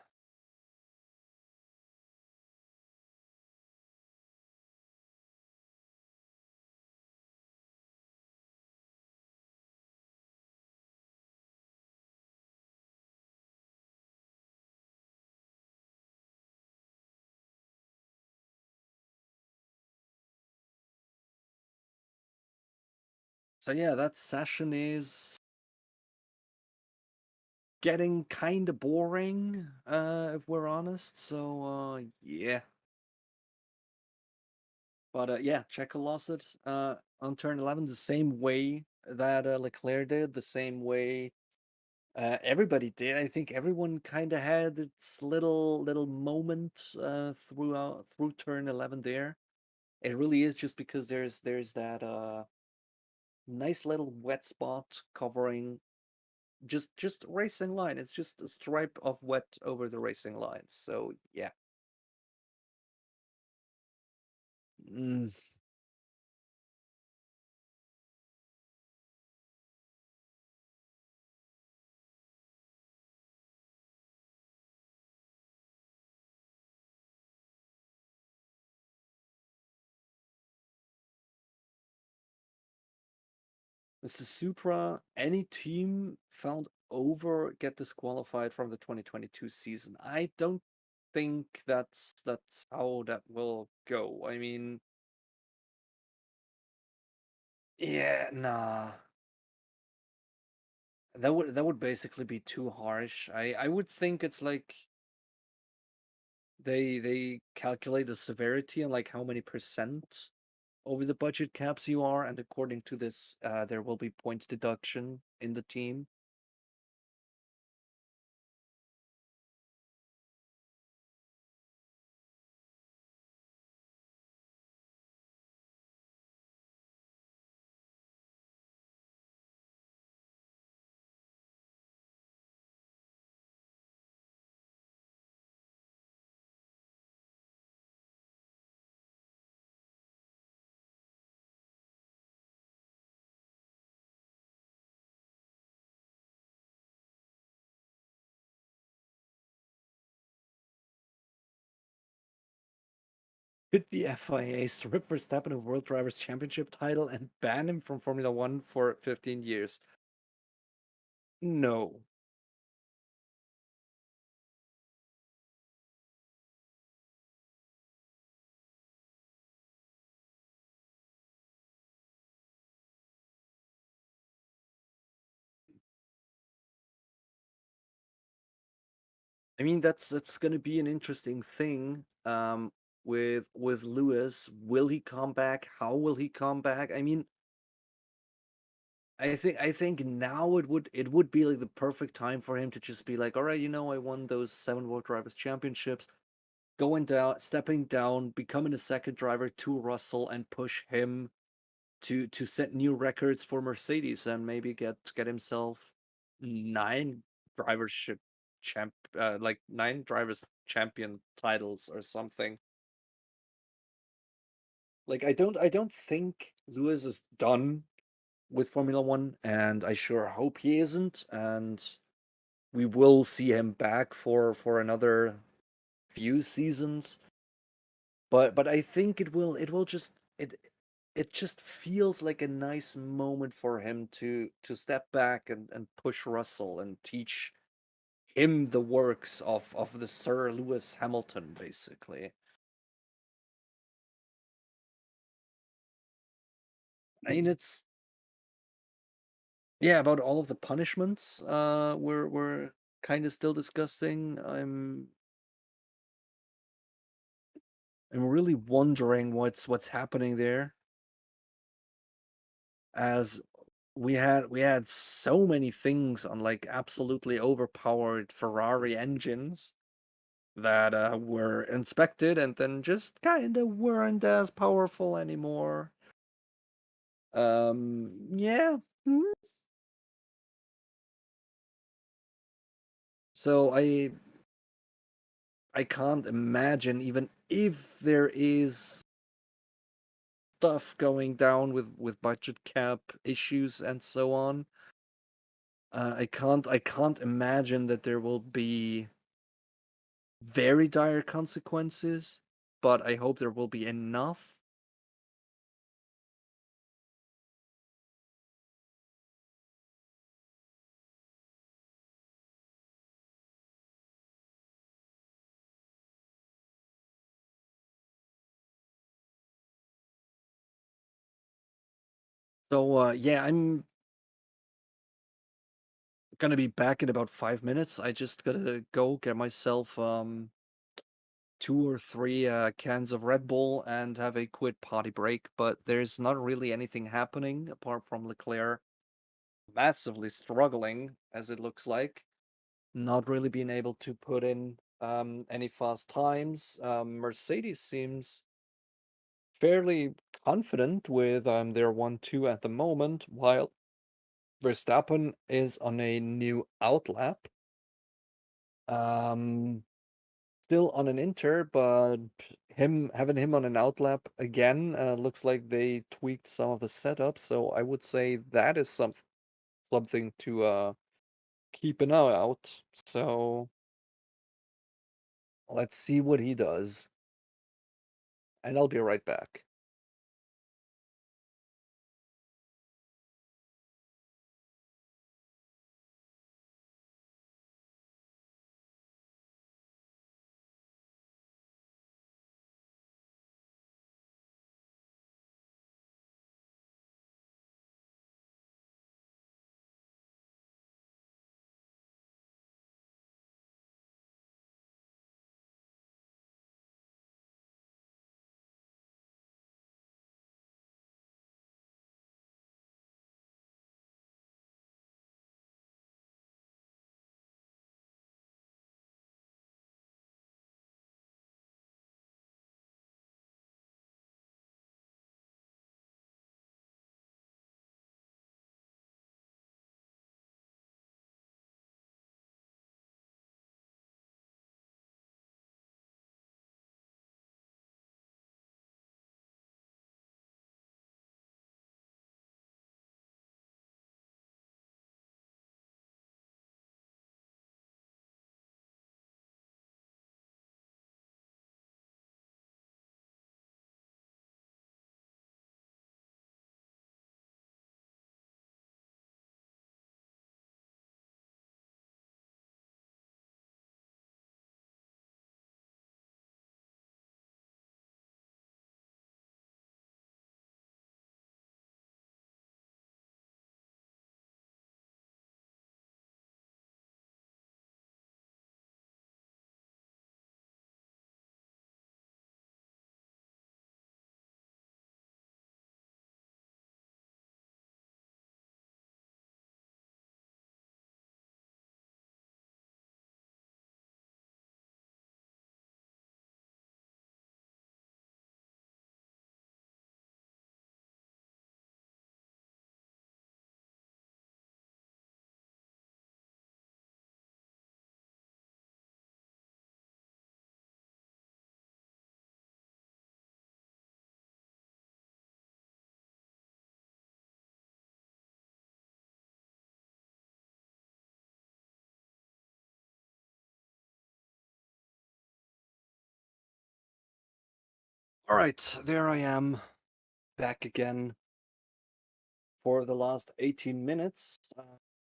So yeah, that session is getting kind of boring, if we're honest. So yeah, but yeah, Checo lost it on turn 11 the same way that Leclerc did, the same way everybody did. I think everyone kind of had its little moment through turn 11 there. It really is just because there's that nice little wet spot covering just racing line. It's just a stripe of wet over the racing line. So yeah. Mm. Mr. Supra, any team found over get disqualified from the 2022 season. I don't think that's how that will go. I mean, yeah, nah. That would basically be too harsh. I would think it's like they calculate the severity and like how many percent over the budget caps you are, and according to this, there will be points deduction in the team. Could the FIA strip Verstappen of World Drivers' Championship title and ban him from Formula One for 15 years? No. I mean, that's going to be an interesting thing with Lewis. Will he come back? How will he come back? I mean, I think now it would be like the perfect time for him to just be like, all right, I won those 7 World Drivers Championships, going down, stepping down, becoming a second driver to Russell and push him to set new records for Mercedes and maybe get himself 9 drivership like 9 drivers champion titles or something. Like I don't think Lewis is done with Formula One, and I sure hope he isn't. And we will see him back for another few seasons. But I think it will it just feels like a nice moment for him to step back and push Russell and teach him the works of the Sir Lewis Hamilton, basically. I mean, it's yeah, about all of the punishments we're kind of still discussing. I'm really wondering what's happening there, as we had so many things on like absolutely overpowered Ferrari engines that were inspected and then just kind of weren't as powerful anymore. Yeah. Hmm. So I can't imagine, even if there is stuff going down with budget cap issues and so on. I can't imagine that there will be very dire consequences, but I hope there will be enough. So, yeah, I'm gonna be back in about 5 minutes. I just gotta go get myself 2 or 3 cans of Red Bull and have a quick potty break. But there's not really anything happening apart from Leclerc massively struggling, as it looks like, not really being able to put in any fast times. Mercedes seems fairly confident with their 1-2 at the moment, while Verstappen is on a new outlap. Um, Still on an Inter, but him having him on an outlap again looks like they tweaked some of the setup. So I would say that is something to keep an eye out. So let's see what he does, and I'll be right back. All right, there I am back again for the last 18 minutes.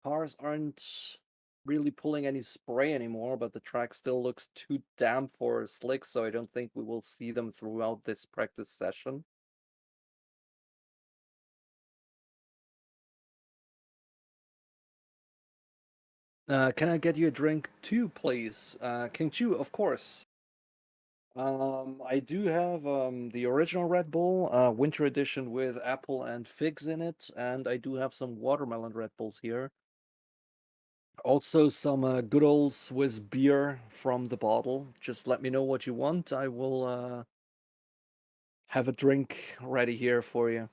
Cars aren't really pulling any spray anymore, but the track still looks too damp for slick, so I don't think we will see them throughout this practice session. Can I get you a drink too, please? King Chu, of course. I do have the original Red Bull, winter edition with apple and figs in it, and I do have some watermelon Red Bulls here. Also, some good old Swiss beer from the bottle. Just let me know what you want. I will have a drink ready here for you.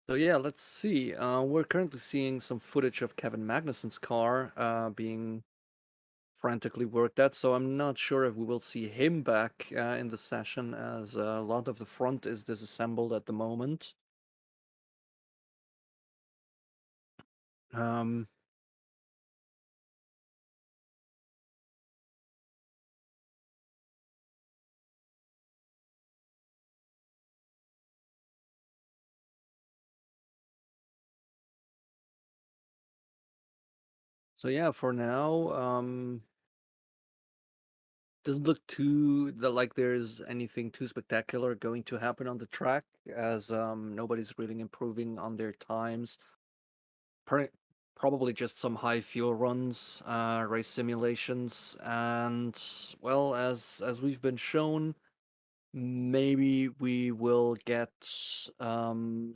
So yeah, let's see. We're currently seeing some footage of Kevin Magnussen's car being frantically worked at, so I'm not sure if we will see him back in the session, as a lot of the front is disassembled at the moment. Um, So yeah, for now, doesn't look too like there's anything too spectacular going to happen on the track, as nobody's really improving on their times. Pro- Probably just some high fuel runs, race simulations, and well, as we've been shown, maybe we will get some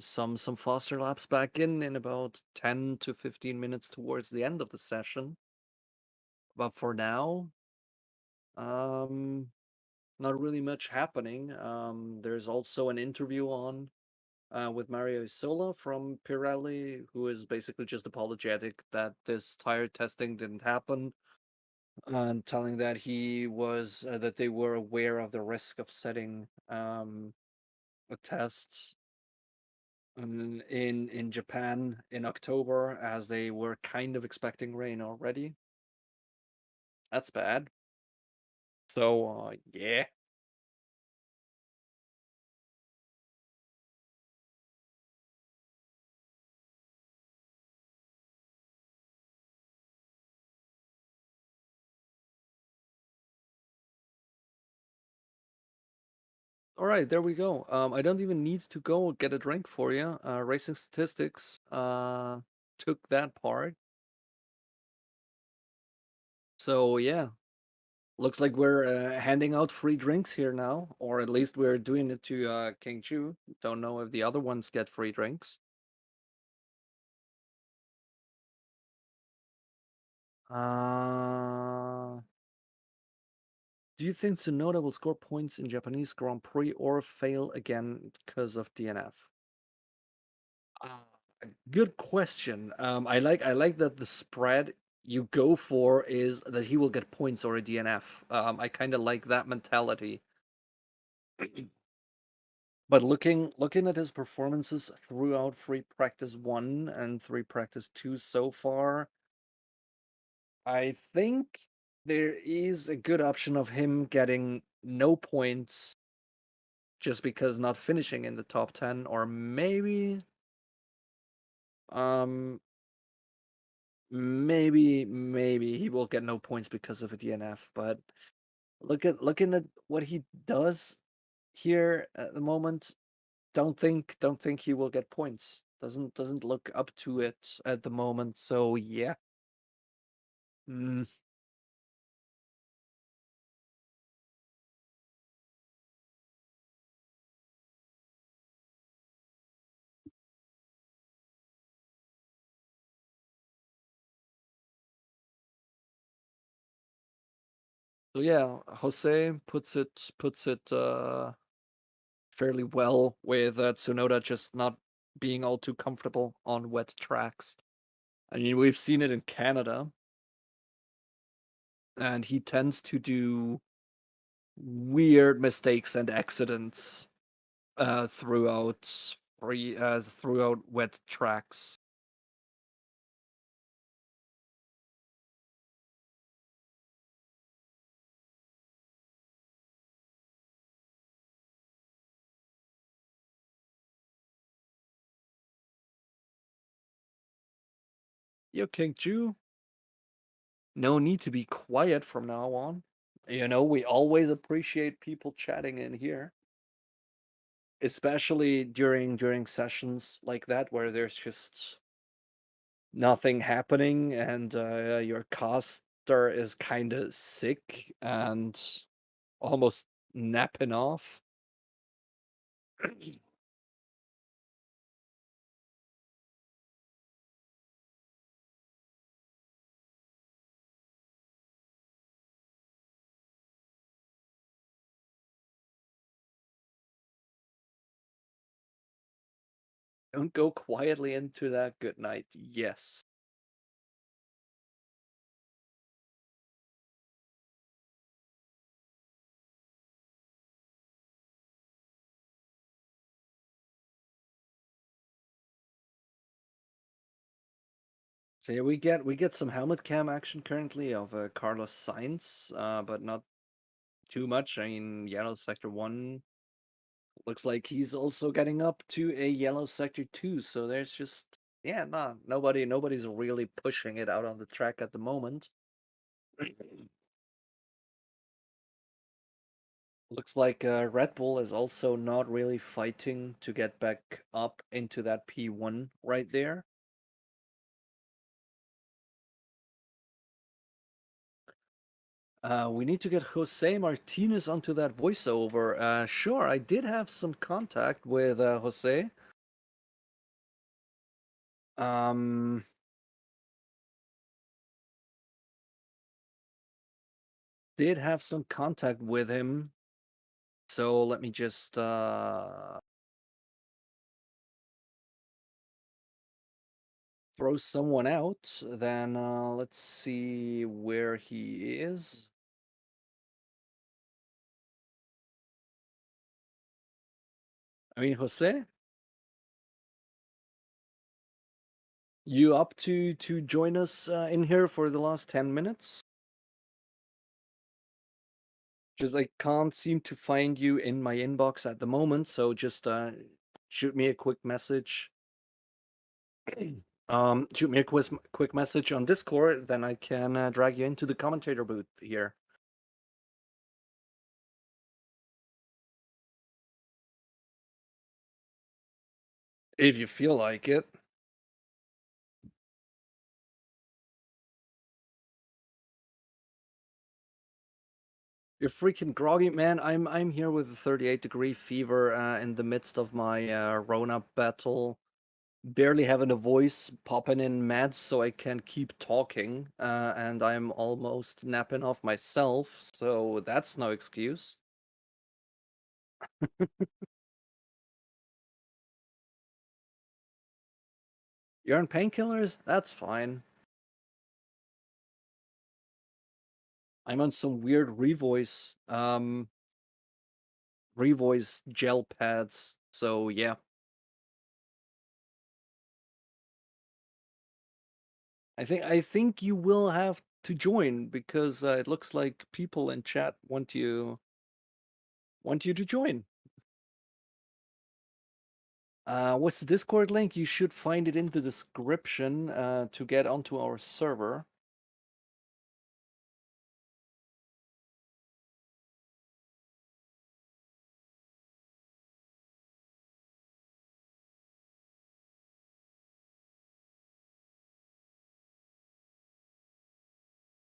faster laps back in about 10 to 15 minutes towards the end of the session. But for now, um, not really much happening. There's also an interview on with Mario Isola from Pirelli, who is basically just apologetic that this tire testing didn't happen, and telling that he was that they were aware of the risk of setting a test in Japan in October, as they were kind of expecting rain already. That's bad. So yeah. All right, there we go. I don't even need to go get a drink for you. Racing statistics took that part. So yeah, looks like we're handing out free drinks here now, or at least we're doing it to King Chu. Don't know if the other ones get free drinks. Uh, do you think Tsunoda will score points in Japanese Grand Prix or fail again because of DNF? Uh, Good question. I like that the spread you go for is that he will get points or a DNF. I kind of like that mentality. But looking at his performances throughout free practice 1 and free practice 2 so far, I think there is a good option of him getting no points just because not finishing in the top 10, or um maybe he will get no points because of a DNF. But looking at what he does here at the moment, don't think he will get points. Doesn't look up to it at the moment. So yeah. Mm. So yeah, Jose puts it fairly well with Tsunoda just not being all too comfortable on wet tracks. I mean, we've seen it in Canada, and he tends to do weird mistakes and accidents throughout wet tracks. Yo, King Ju, no need to be quiet from now on. We always appreciate people chatting in here, especially during sessions like that where there's just nothing happening, and your caster is kind of sick and almost napping off. Don't go quietly into that good night. Yes. So yeah, we get some helmet cam action currently of Carlos Sainz, but not too much. I mean, yellow sector 1 looks like he's also getting up to a yellow sector 2, so there's just Yeah, no, nobody's really pushing it out on the track at the moment. Looks like Red Bull is also not really fighting to get back up into that P1 right there. We need to get Jose Martinez onto that voiceover. Sure, I did have some contact with Jose. Um, did have some contact with him. So let me just throw someone out. Then let's see where he is. I mean, Jose, you up to join us in here for the last 10 minutes? Just I can't seem to find you in my inbox at the moment, so just shoot me a quick message. Shoot me a quick message on Discord, then I can drag you into the commentator booth here. If you feel like it. You're freaking groggy, man. I'm here with a 38-degree fever in the midst of my Rona battle. Barely having a voice, popping in meds so I can keep talking, and I'm almost napping off myself, so that's no excuse. You're on painkillers? That's fine. I'm on some weird revoice gel pads, so yeah. I think you will have to join because it looks like people in chat want you to join. What's the Discord link? You should find it in the description to get onto our server.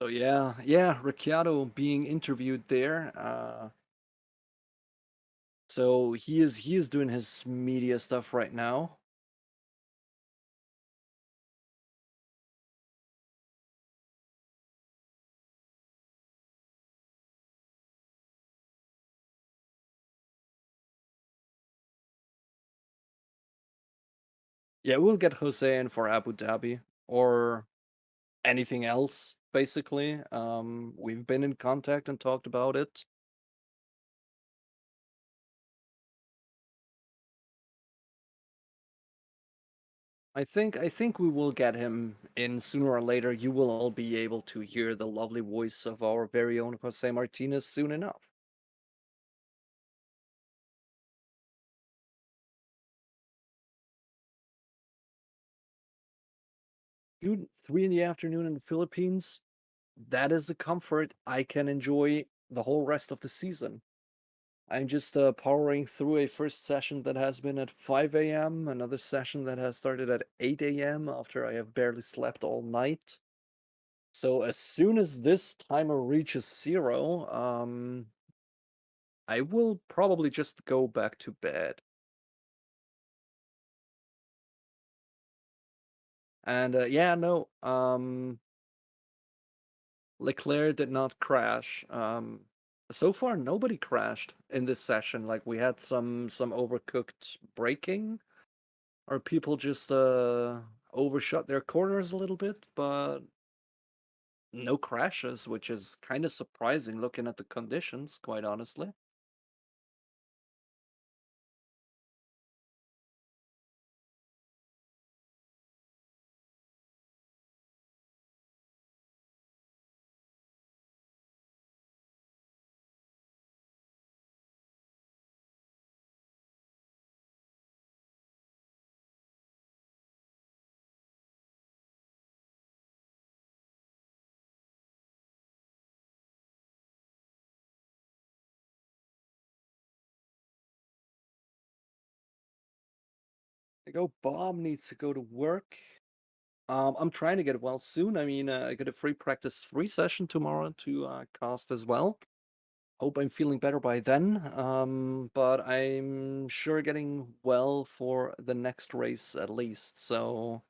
So yeah, Ricciardo being interviewed there. So he is doing his media stuff right now. Yeah, we'll get Jose in for Abu Dhabi or anything else, basically. We've been in contact and talked about it. I think we will get him in sooner or later. You will all be able to hear the lovely voice of our very own Jose Martinez soon enough. Dude, 3 in the afternoon in the Philippines, that is a comfort I can enjoy the whole rest of the season. I'm just powering through a first session that has been at 5 a.m., another session that has started at 8 a.m. after I have barely slept all night. So as soon as this timer reaches 0, I will probably just go back to bed. And yeah, no, Leclerc did not crash. So far, nobody crashed in this session. Like we had some overcooked braking, or people just overshot their corners a little bit, but no crashes, which is kind of surprising looking at the conditions, quite honestly. I go, Bob needs to go to work. I'm trying to get well soon. I mean, I got a free practice 3 session tomorrow to cast as well. Hope I'm feeling better by then. But I'm sure getting well for the next race at least. So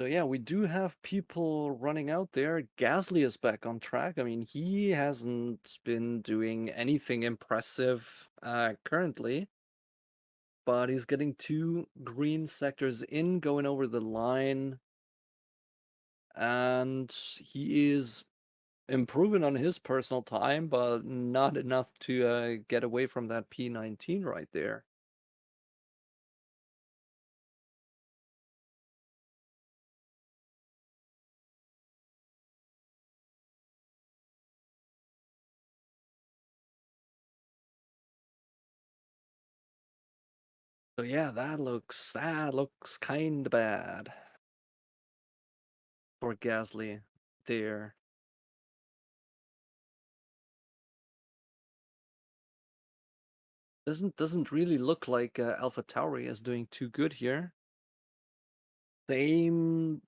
yeah, we do have people running out there. Gasly is back on track. I mean, he hasn't been doing anything impressive currently, but he's getting 2 green sectors in, going over the line, and he is improving on his personal time, but not enough to get away from that P19 right there. So yeah, that looks kind of bad for Gasly there. Doesn't really look like AlphaTauri is doing too good here. Same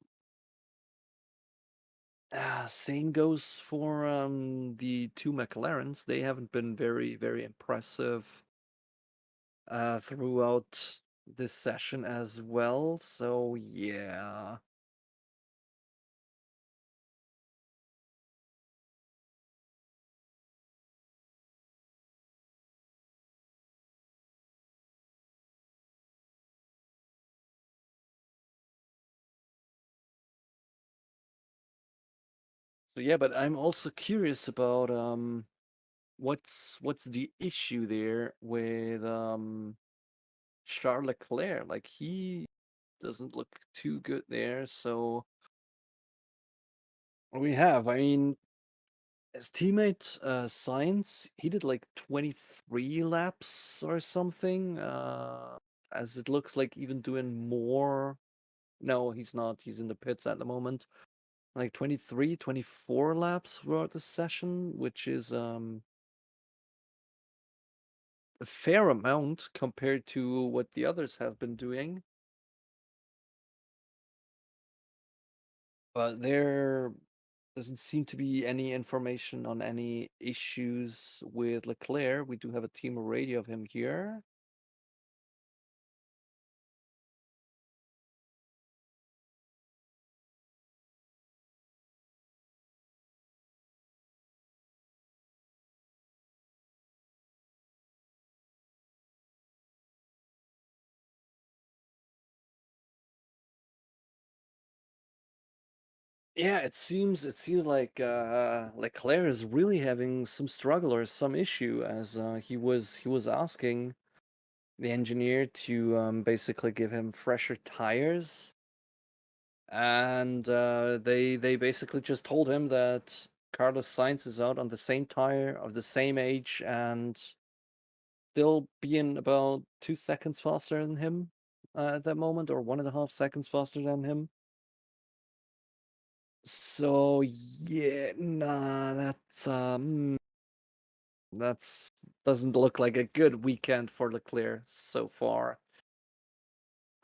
same goes for the 2 McLarens. They haven't been very impressive throughout this session as well. So yeah. So yeah, but I'm also curious about what's the issue there with Charles Leclerc? Like he doesn't look too good there. So what we have, I mean, his teammate Sainz, he did like 23 laps or something. As it looks like even doing more. No, he's not. He's in the pits at the moment. Like 23, 24 laps throughout the session, which is a fair amount compared to what the others have been doing. But there doesn't seem to be any information on any issues with Leclerc. We do have a team radio of him here. Yeah, it seems like Leclerc is really having some struggle or some issue as he was asking the engineer to basically give him fresher tires, and they basically just told him that Carlos Sainz is out on the same tire of the same age and still being about 2 seconds faster than him at that moment, or 1.5 seconds faster than him. So yeah, nah, that's doesn't look like a good weekend for Leclerc so far.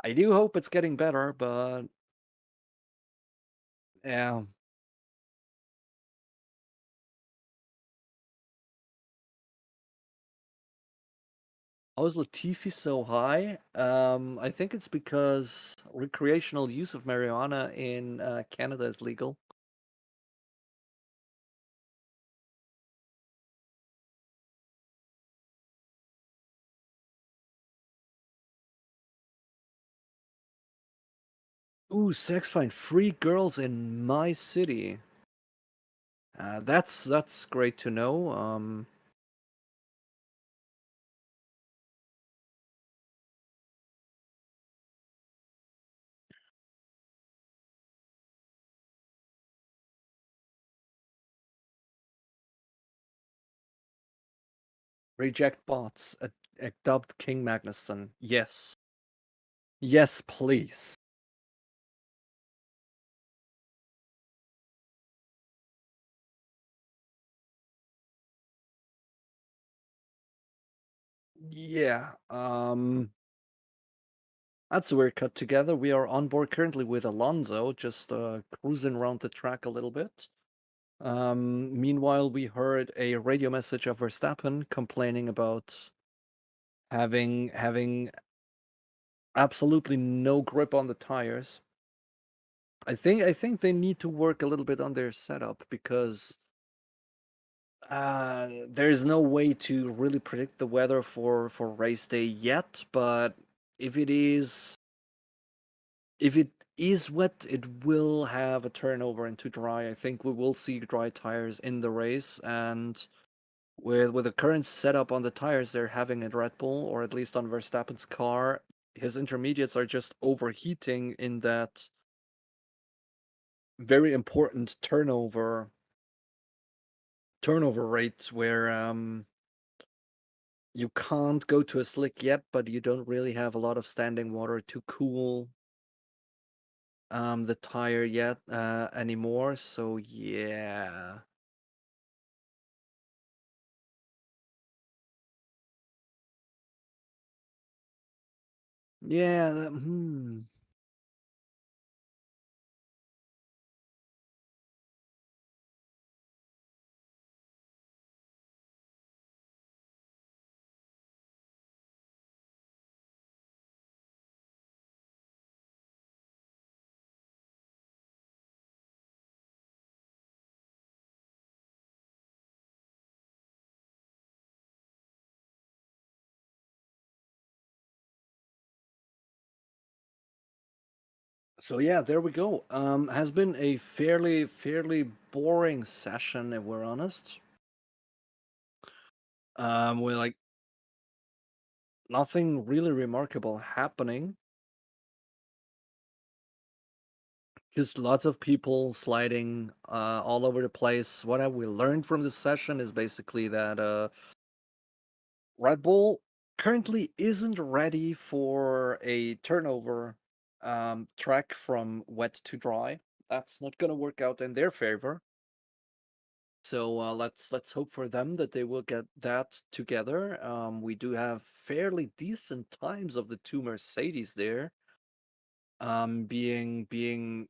I do hope it's getting better, but yeah. How is Latifi so high? I think it's because recreational use of marijuana in Canada is legal. Ooh, sex find 3 girls in my city. That's great to know. Reject bots. Adopt King Magnuson. Yes. Yes, please. Yeah. That's where we're cut together. We are on board currently with Alonso, just cruising around the track a little bit. Meanwhile, we heard a radio message of Verstappen complaining about having absolutely no grip on the tires. I think they need to work a little bit on their setup because there's no way to really predict the weather for race day yet. But if it is if it is wet, it will have a turnover into dry. I think we will see dry tires in the race, and with the current setup on the tires they're having at Red Bull, or at least on Verstappen's car, his intermediates are just overheating in that very important turnover rate where you can't go to a slick yet, but you don't really have a lot of standing water to cool the tire yet anymore. So yeah. Yeah, so yeah, there we go. Has been a fairly boring session, if we're honest. With like nothing really remarkable happening. Just lots of people sliding all over the place. What have we learned from this session is basically that Red Bull currently isn't ready for a turnover track from wet to dry. That's not going to work out in their favor. So let's hope for them that they will get that together. We do have fairly decent times of the two Mercedes there, being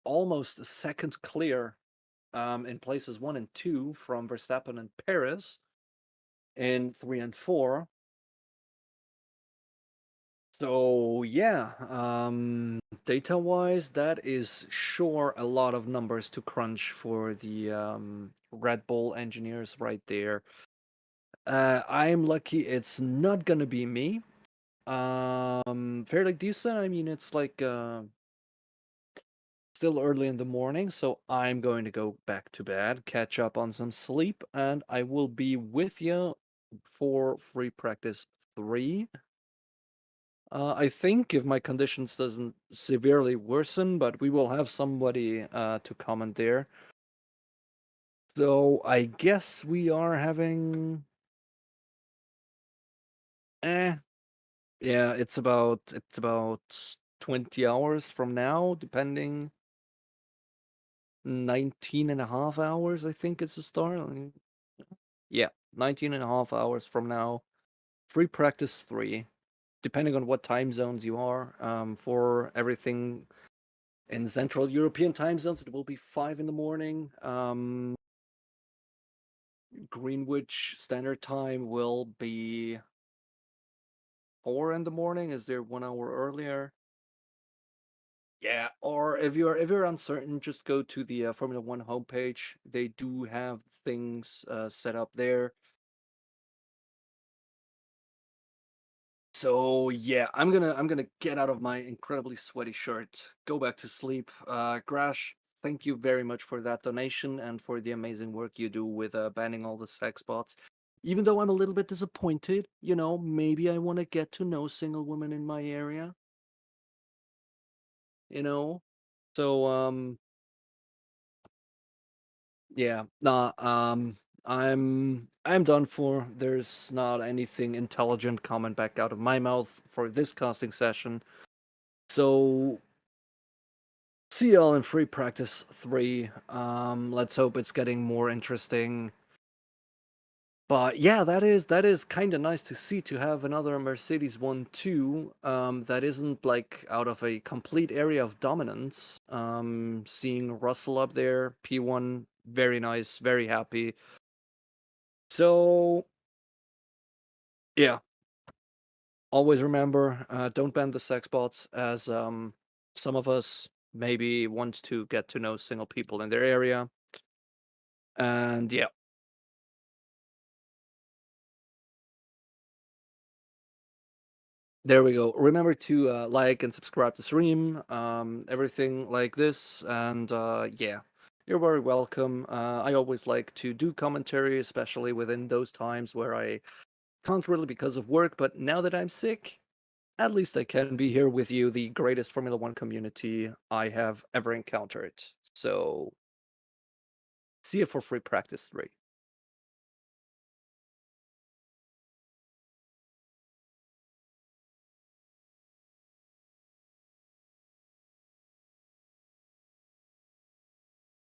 almost a second clear in places 1 and 2 from Verstappen and Perez in 3 and 4. So yeah, data-wise, that is sure a lot of numbers to crunch for the Red Bull engineers right there. I'm lucky it's not gonna be me. Fairly decent. I mean, it's like still early in the morning, so I'm going to go back to bed, catch up on some sleep, and I will be with you for free practice 3. I think if my conditions doesn't severely worsen, but we will have somebody to comment there. So I guess we are having eh yeah, it's about 20 hours from now, depending. 19 and a half hours, I think it's the start. Yeah, 19 and a half hours from now. Free practice 3, depending on what time zones you are. For everything in Central European time zones, it will be 5 in the morning. Greenwich Standard Time will be 4 in the morning. Is there 1 hour earlier? Yeah, or if you're uncertain, just go to the Formula One homepage. They do have things set up there. So yeah, I'm gonna get out of my incredibly sweaty shirt, go back to sleep. Grash, thank you very much for that donation and for the amazing work you do with banning all the sex bots. Even though I'm a little bit disappointed, maybe I want to get to know single women in my area, you know. So yeah, nah. I'm done for. There's not anything intelligent coming back out of my mouth for this casting session. So see y'all in free practice 3. Let's hope it's getting more interesting. But yeah, that is kind of nice to see, to have another Mercedes 1-2 that isn't like out of a complete area of dominance. Seeing Russell up there, P1, very nice, very happy. So yeah, always remember, don't ban the sex bots, as some of us maybe want to get to know single people in their area. And yeah, there we go. Remember to like and subscribe to stream, everything like this, and yeah, you're very welcome. I always like to do commentary, especially within those times where I can't really because of work. But now that I'm sick, at least I can be here with you, the greatest Formula One community I have ever encountered. So see you for free practice 3.